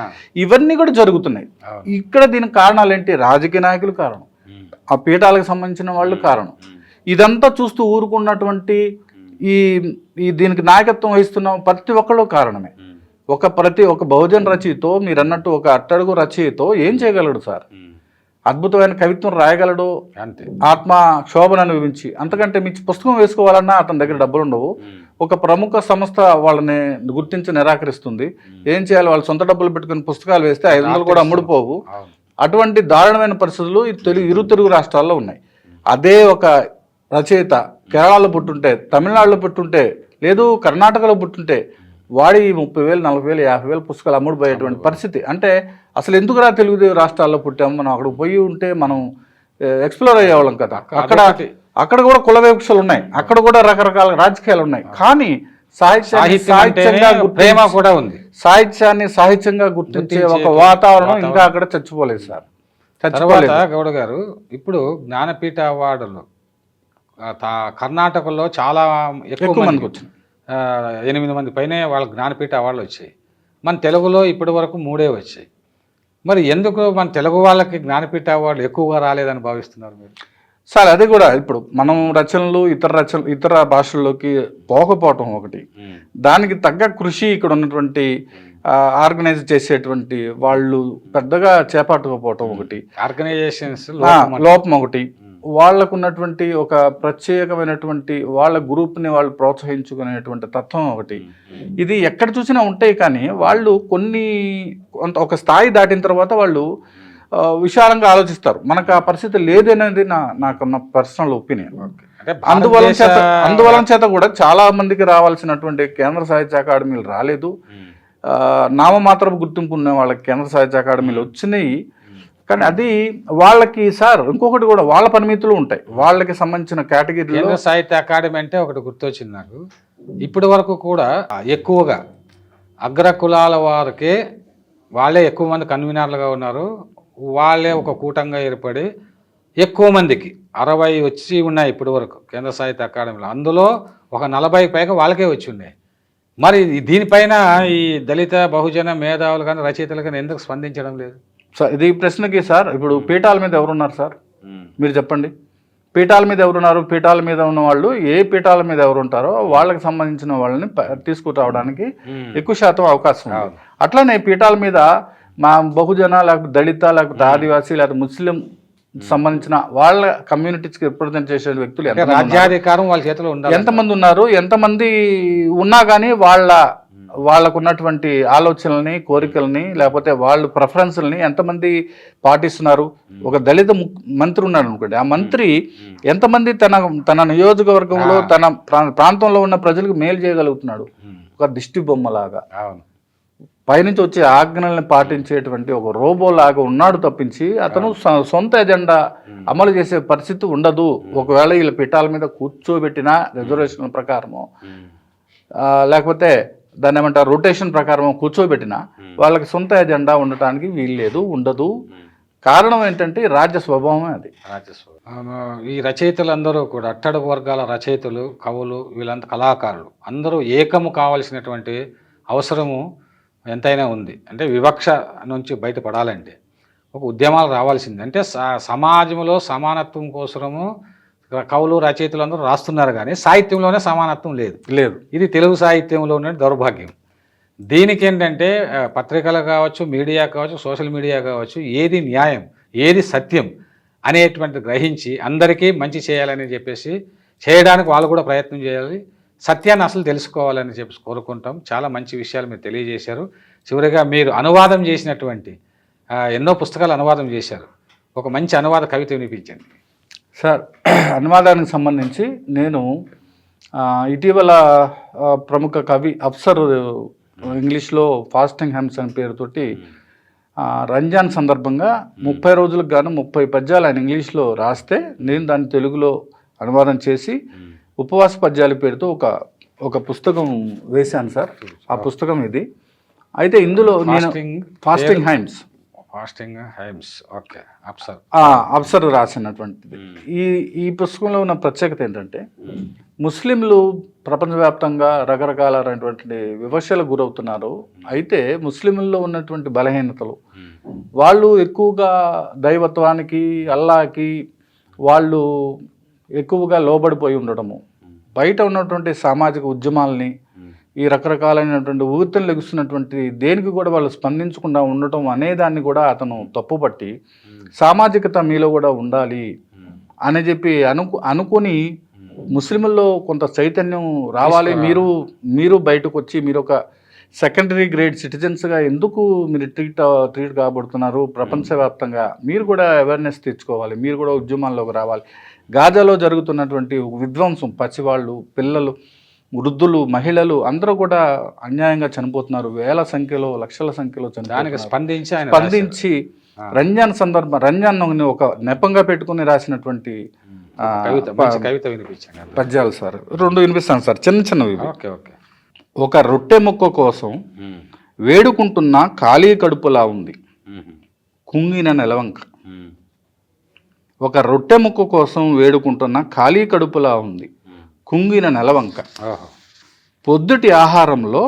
ఇవన్నీ కూడా జరుగుతున్నాయి. ఇక్కడ దీనికి కారణాలు ఏంటి? రాజకీయ నాయకులు కారణం, ఆ పీఠాలకు సంబంధించిన వాళ్ళు కారణం. ఇదంతా చూస్తూ ఊరుకున్నటువంటి ఈ దీనికి నాయకత్వం వహిస్తున్న ప్రతి ఒక్కళ్ళు కారణమే. ఒక బహుజన రచయితో, మీరు అన్నట్టు ఒక అట్టడుగు రచయితో ఏం చేయగలడు సార్? అద్భుతమైన కవిత్వం రాయగలడు, అంతే, ఆత్మ శోభను అనుభవించి. అంతకంటే మించి పుస్తకం వేసుకోవాలన్నా అతని దగ్గర డబ్బులు ఉండవు. ఒక ప్రముఖ సంస్థ వాళ్ళని గుర్తించి నిరాకరిస్తుంది. ఏం చేయాలి? వాళ్ళు సొంత డబ్బులు పెట్టుకుని పుస్తకాలు వేస్తే 500 కూడా అమ్ముడుపోవు. అటువంటి దారుణమైన పరిస్థితులు ఇరు తెలుగు రాష్ట్రాల్లో ఉన్నాయి. అదే ఒక రచయిత కేరళలో పుట్టుంటే, తమిళనాడులో పుట్టుంటే, లేదు కర్ణాటకలో పుట్టుంటే వాడి 30,000, 40,000, 50,000 పుస్తకాలు అమ్ముడుపోయేటువంటి పరిస్థితి. అంటే అసలు ఎందుకురా తెలుగు రాష్ట్రాల్లో పుట్టాము, మనం అక్కడికి పోయి ఉంటే మనం ఎక్స్ప్లోర్ అయ్యేవాళ్ళం కదా. అక్కడ కూడా కుల వివక్షలు ఉన్నాయి, అక్కడ కూడా రకరకాల రాజకీయాలు ఉన్నాయి. కానీ ప్రేమ కూడా ఉంది. సాహిత్యాన్ని సాహిత్యంగా గుర్తించే ఒక వాతావరణం ఇంకా అక్కడ చచ్చిపోలేదు సార్. తర్వాత గౌడ గారు, ఇప్పుడు జ్ఞానపీఠ అవార్డులు కర్ణాటకలో చాలా ఎక్కువ మందికి వచ్చింది. 8 మంది పైనే వాళ్ళకి జ్ఞానపీఠ అవార్డులు వచ్చాయి. మన తెలుగులో ఇప్పటి వరకు 3 వచ్చాయి. మరి ఎందుకు మన తెలుగు వాళ్ళకి జ్ఞానపీఠ అవార్డులు ఎక్కువగా రాలేదని భావిస్తున్నారు మీరు? సార్ అది కూడా ఇప్పుడు మనం రచనలు ఇతర భాషల్లోకి పోకపోవటం ఒకటి, దానికి తగ్గ కృషి ఇక్కడ ఉన్నటువంటి ఆర్గనైజ్ చేసేటువంటి వాళ్ళు పెద్దగా చేపట్టకపోవటం ఒకటి, ఆర్గనైజేషన్స్ లోపం ఒకటి, వాళ్ళకు ఉన్నటువంటి ఒక ప్రత్యేకమైనటువంటి వాళ్ళ గ్రూప్ని వాళ్ళు ప్రోత్సహించుకునేటువంటి తత్వం ఒకటి. ఇది ఎక్కడ చూసినా ఉంటాయి. కానీ వాళ్ళు ఒక స్థాయి దాటిన తర్వాత వాళ్ళు విశాలంగా ఆలోచిస్తారు. మనకు ఆ పరిస్థితి లేదనేది నాకున్న పర్సనల్ ఒపీనియన్. అందువలన చేత కూడా చాలా మందికి రావాల్సినటువంటి కేంద్ర సాహిత్య అకాడమీలు రాలేదు. నామమాత్రపు గుర్తింపు ఉన్న వాళ్ళకి కేంద్ర సాహిత్య అకాడమీలు వచ్చినాయి. కానీ అది వాళ్ళకి సార్ ఇంకొకటి కూడా వాళ్ళ పరిమితులు ఉంటాయి, వాళ్ళకి సంబంధించిన కేటగిరీలో. కేంద్ర సాహిత్య అకాడమీ అంటే ఒకటి గుర్తొచ్చింది నాకు. ఇప్పటి వరకు కూడా ఎక్కువగా అగ్ర కులాల వారికే వాళ్ళే ఎక్కువ మంది కన్వీనర్లుగా ఉన్నారు. వాళ్ళే ఒక కూటంగా ఏర్పడి ఎక్కువ మందికి 60 వచ్చి ఉన్నాయి ఇప్పటి వరకు కేంద్ర సాహిత్య అకాడమీలో, అందులో ఒక 40 పైగా వాళ్ళకే వచ్చి ఉన్నాయి. మరి దీనిపైన ఈ దళిత బహుజన మేధావులు కానీ రచయితలు కానీ ఎందుకు స్పందించడం లేదు? సార్ ఇది ప్రశ్నకి సార్ ఇప్పుడు పీఠాల మీద ఎవరున్నారు సార్ మీరు చెప్పండి. పీఠాల మీద ఎవరున్నారు? పీఠాల మీద ఉన్న వాళ్ళు ఏ పీఠాల మీద ఎవరు ఉంటారో వాళ్ళకి సంబంధించిన వాళ్ళని తీసుకురావడానికి ఎక్కువ శాతం అవకాశం ఉంది. అట్లనే పీఠాల మీద మా బహుజన లేకపోతే దళిత లేకపోతే ఆదివాసీ లేకపోతే ముస్లిం సంబంధించిన వాళ్ళ కమ్యూనిటీస్కి రిప్రజెంట్ చేసే వ్యక్తులు రాజ్యాధికారం వాళ్ళ చేతిలో ఉండాలి. ఎంతమంది ఉన్నారు? ఎంతమంది ఉన్నా కానీ వాళ్ళకు ఉన్నటువంటి ఆలోచనల్ని, కోరికల్ని, లేకపోతే వాళ్ళు ప్రిఫరెన్స్ని ఎంతమంది పాటిస్తున్నారు? ఒక దళిత మంత్రి ఉన్నాడు అనుకోండి, ఆ మంత్రి ఎంతమంది తన నియోజకవర్గంలో తన ప్రాంతంలో ఉన్న ప్రజలకు మేలు చేయగలుగుతున్నాడు? ఒక దిష్టి బొమ్మలాగా పైనుంచి వచ్చే ఆజ్ఞల్ని పాటించేటువంటి ఒక రోబో లాగా ఉన్నాడు తప్పించి అతను సొంత ఎజెండా అమలు చేసే పరిస్థితి ఉండదు. ఒకవేళ వీళ్ళ పీఠాల మీద కూర్చోబెట్టిన రిజర్వేషన్ ప్రకారము లేకపోతే దాన్ని ఏమంటారు రొటేషన్ ప్రకారం కూర్చోబెట్టిన వాళ్ళకి సొంత ఎజెండా ఉండటానికి వీల్లేదు, ఉండదు. కారణం ఏంటంటే రాజ్య స్వభావమే అది. ఈ రచయితలందరూ కూడా అట్టడుగు వర్గాల రచయితలు, కవులు, వీళ్ళంతా కళాకారులు అందరూ ఏకము కావాల్సినటువంటి అవసరము ఎంతైనా ఉంది. అంటే వివక్ష నుంచి బయటపడాలంటే ఒక ఉద్యమాలు రావాల్సింది. అంటే సమాజంలో సమానత్వం కోసము కవులు రచయితలు అందరూ రాస్తున్నారు, కానీ సాహిత్యంలోనే సమానత్వం లేదు. ఇది తెలుగు సాహిత్యంలో ఉన్న దౌర్భాగ్యం. దీనికి ఏంటంటే పత్రికలు కావచ్చు, మీడియా కావచ్చు, సోషల్ మీడియా కావచ్చు, ఏది న్యాయం ఏది సత్యం అనేటువంటి గ్రహించి అందరికీ మంచి చేయాలని చెప్పేసి చేయడానికి వాళ్ళు కూడా ప్రయత్నం చేయాలి. సత్యాన్ని అసలు తెలుసుకోవాలని చెప్పి కోరుకుంటాం. చాలా మంచి విషయాలు మీరు తెలియజేశారు. చివరిగా మీరు అనువాదం చేసినటువంటి ఎన్నో పుస్తకాలు అనువాదం చేశారు, ఒక మంచి అనువాద కవిత వినిపించండి సార్. అనువాదానికి సంబంధించి నేను ఇటీవల ప్రముఖ కవి అఫ్సర్ ఇంగ్లీష్లో ఫాస్టింగ్ హెమ్స్ అనే పేరుతోటి రంజాన్ సందర్భంగా 30 రోజులకు గాను 30 పద్యాలు ఆయన ఇంగ్లీష్లో రాస్తే నేను దాన్ని తెలుగులో అనువాదం చేసి ఉపవాస పద్యాల పేరుతో ఒక పుస్తకం వేశాను సార్. ఆ పుస్తకం ఇది. అయితే ఇందులో నేను ఫాస్టింగ్ హైమ్స్ ఓకే అఫ్సర్ రాసినటువంటిది. ఈ పుస్తకంలో ఉన్న ప్రత్యేకత ఏంటంటే ముస్లింలు ప్రపంచవ్యాప్తంగా రకరకాలైనటువంటి వివక్షలకు గురవుతున్నారు. అయితే ముస్లింల్లో ఉన్నటువంటి బలహీనతలు, వాళ్ళు ఎక్కువగా దైవత్వానికి, అల్లాకి వాళ్ళు ఎక్కువగా లోబడిపోయి ఉండడము, బయట ఉన్నటువంటి సామాజిక ఉద్యమాలని, ఈ రకరకాలైనటువంటి ఊర్తలు లెగుస్తున్నటువంటి దేనికి కూడా వాళ్ళు స్పందించకుండా ఉండటం అనేదాన్ని కూడా అతను తప్పుపట్టి సామాజికత మీలో కూడా ఉండాలి అని చెప్పి అనుకుని ముస్లింల్లో కొంత చైతన్యం రావాలి, మీరు బయటకు వచ్చి మీరు ఒక సెకండరీ గ్రేడ్ సిటిజన్స్గా ఎందుకు మీరు ట్రీట్ కాబడుతున్నారు, ప్రపంచవ్యాప్తంగా మీరు కూడా అవేర్నెస్ తెచ్చుకోవాలి, మీరు కూడా ఉద్యమాల్లోకి రావాలి. గాజాలో జరుగుతున్నటువంటి విధ్వంసం, పసివాళ్ళు, పిల్లలు, వృద్ధులు, మహిళలు అందరూ కూడా అన్యాయంగా చనిపోతున్నారు. వేల సంఖ్యలో, లక్షల సంఖ్యలో స్పందించి రంజాన్ ఒక నెపంగా పెట్టుకుని రాసినటువంటి పద్యాలు సార్. 2 వినిపిస్తాను సార్, చిన్నవి. ఒక రొట్టె ముక్క కోసం వేడుకుంటున్న ఖాళీ కడుపులా ఉంది కుంగిన నెలవంక. ఒక రొట్టె ముక్క కోసం వేడుకుంటున్న ఖాళీ కడుపులా ఉంది కుంగిన నెలవంక. పొద్దుటి ఆహారంలో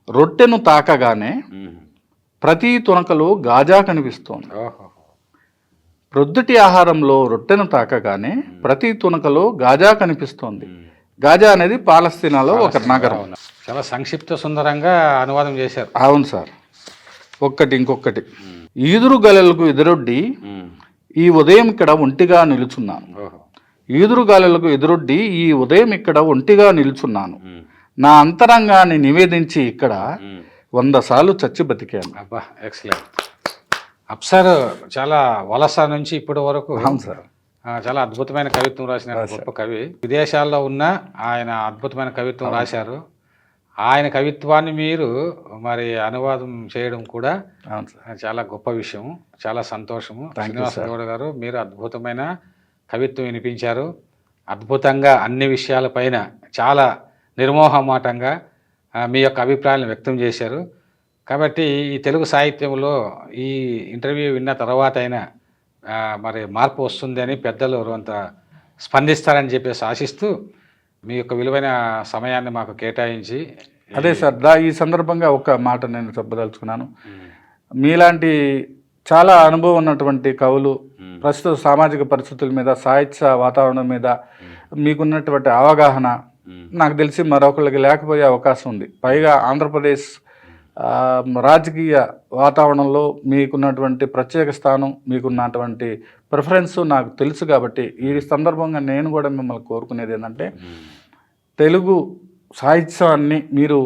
రొట్టెను తాకగానే ప్రతి తునకలో గాజా కనిపిస్తోంది. ప్రొద్దుటి ఆహారంలో రొట్టెను తాకగానే ప్రతి తునకలో గాజా కనిపిస్తోంది. గాజా అనేది పాలస్తీనాలో ఒక నగరం. చాలా సంక్షిప్త సుందరంగా అనువాదం చేశారు. అవును సార్. ఇంకొకటి ఈదురు గలలకు ఎదురొడ్డి ఈ ఉదయం ఇక్కడ ఒంటిగా నిలుచున్నాను. ఈదురుగాలులకు ఎదురొడ్డి ఈ ఉదయం ఇక్కడ ఒంటిగా నిలుచున్నాను. నా అంతరంగాన్ని నివేదించి ఇక్కడ 100 సార్లు చచ్చి బతికాను. అబ్బా, ఎక్సలెంట్. అఫ్సర్ చాలా వలస నుంచి ఇప్పటి వరకు చాలా అద్భుతమైన కవిత్వం రాసిన గొప్ప కవి. విదేశాల్లో ఉన్న ఆయన అద్భుతమైన కవిత్వం రాశారు. ఆయన కవిత్వాన్ని మీరు మరి అనువాదం చేయడం కూడా చాలా గొప్ప విషయం, చాలా సంతోషము. శ్రీనివాస గౌడ గారు, మీరు అద్భుతమైన కవిత్వం వినిపించారు. అద్భుతంగా అన్ని విషయాలపైన చాలా నిర్మోహమాటంగా మీ యొక్క అభిప్రాయాలను వ్యక్తం చేశారు. కాబట్టి ఈ తెలుగు సాహిత్యంలో ఈ ఇంటర్వ్యూ విన్న తర్వాత అయినా మరి మార్పు వస్తుందని పెద్దలు కొంత స్పందిస్తారని చెప్పేసి ఆశిస్తూ మీ యొక్క విలువైన సమయాన్ని మాకు కేటాయించి అదే సార్, ఈ సందర్భంగా ఒక మాట నేను చెప్పదలుచుకున్నాను. మీలాంటి చాలా అనుభవం ఉన్నటువంటి కవులు ప్రస్తుత సామాజిక పరిస్థితుల మీద, సాహిత్య వాతావరణం మీద మీకున్నటువంటి అవగాహన నాకు తెలిసి మరొకరికి లేకపోయే అవకాశం ఉంది. పైగా ఆంధ్రప్రదేశ్ రాజకీయ వాతావరణంలో మీకున్నటువంటి ప్రత్యేక స్థానం, మీకున్నటువంటి ప్రిఫరెన్స్ నాకు తెలుసు. కాబట్టి ఈ సందర్భంగా నేను కూడా మిమ్మల్ని కోరుకునేది ఏంటంటే, తెలుగు సాహిత్యాన్ని మీరు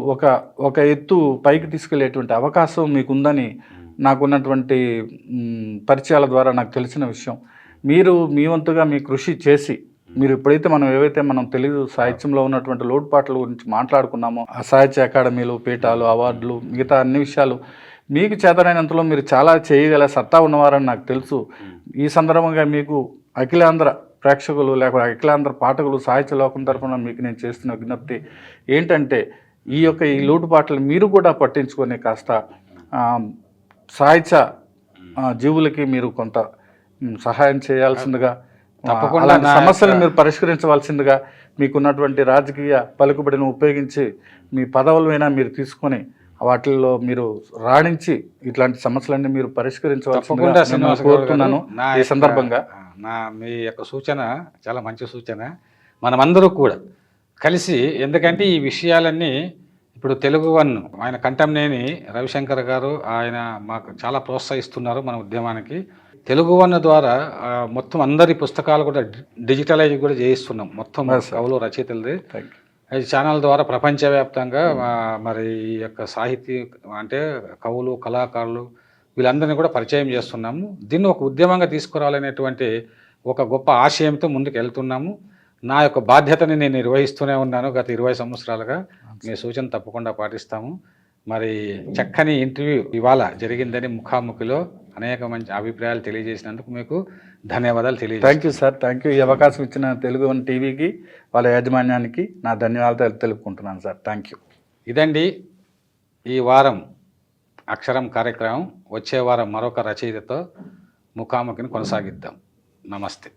ఒక ఎత్తు పైకి తీసుకెళ్లేటువంటి అవకాశం మీకుందని నాకున్నటువంటి పరిచయాల ద్వారా నాకు తెలిసిన విషయం. మీరు మీ వంతుగా మీ కృషి చేసి, మీరు ఎప్పుడైతే ఏవైతే మనం తెలుగు సాహిత్యంలో ఉన్నటువంటి లోటుపాట్ల గురించి మాట్లాడుకున్నామో, ఆ సాహిత్య అకాడమీలు, పీఠాలు, అవార్డులు, మిగతా అన్ని విషయాలు మీకు చేతనైనంతలో మీరు చాలా చేయగల సత్తా ఉన్నవారని నాకు తెలుసు. ఈ సందర్భంగా మీకు అఖిలాంధ్ర ప్రేక్షకులు లేకపోతే అఖిలాంధ్ర పాఠకులు సాహిత్య లోకం తరఫున మీకు నేను చేస్తున్న విజ్ఞప్తి ఏంటంటే, ఈ లోటుపాట్లు మీరు కూడా పట్టించుకొని కాస్త సాహిత్య జీవులకి మీరు కొంత సహాయం చేయాల్సిందిగా, తప్పకుండా సమస్యలు మీరు పరిష్కరించవలసిందిగా, మీకున్నటువంటి రాజకీయ పలుకుబడిని ఉపయోగించి మీ పదవులైనా మీరు తీసుకొని వాటిల్లో మీరు రాణించి ఇట్లాంటి సమస్యలన్నీ మీరు పరిష్కరించవలసిందిగా నేను కోరుతున్నాను. ఈ సందర్భంగా మీ యొక్క సూచన చాలా మంచి సూచన. మనమందరూ కూడా కలిసి, ఎందుకంటే ఈ విషయాలన్నీ ఇప్పుడు తెలుగు వన్ ఆయన కంఠంనేని రవిశంకర్ గారు ఆయన మాకు చాలా ప్రోత్సహిస్తున్నారు మన ఉద్యమానికి. తెలుగు వన్ ద్వారా మొత్తం అందరి పుస్తకాలు కూడా డిజిటలైజ్ కూడా చేయిస్తున్నాం, మొత్తం కవులు రచయితలది. ఈ ఛానల్ ద్వారా ప్రపంచవ్యాప్తంగా మరి ఈ యొక్క సాహితీ అంటే కవులు, కళాకారులు వీళ్ళందరినీ కూడా పరిచయం చేస్తున్నాము. దీన్ని ఒక ఉద్యమంగా తీసుకురావాలనేటువంటి ఒక గొప్ప ఆశయంతో ముందుకు వెళ్తున్నాము. నా యొక్క బాధ్యతని నేను నిర్వహిస్తూనే ఉన్నాను గత 20 సంవత్సరాలుగా. మీ సూచన తప్పకుండా పాటిస్తాము. మరి చక్కని ఇంటర్వ్యూ ఇవాళ జరిగిందని ముఖాముఖిలో అనేక మంచి అభిప్రాయాలు తెలియజేసినందుకు మీకు ధన్యవాదాలు thank you sir, thank you. ఈ అవకాశం ఇచ్చిన తెలుగు వన్ టీవీకి, వాళ్ళ యాజమాన్యానికి నా ధన్యవాదాలు తెలుపుకుంటున్నాను సార్. Thank you. ఇదండి ఈ వారం అక్షరం కార్యక్రమం. వచ్చే వారం మరొక రచయితతో ముఖాముఖిని కొనసాగిద్దాం. నమస్తే.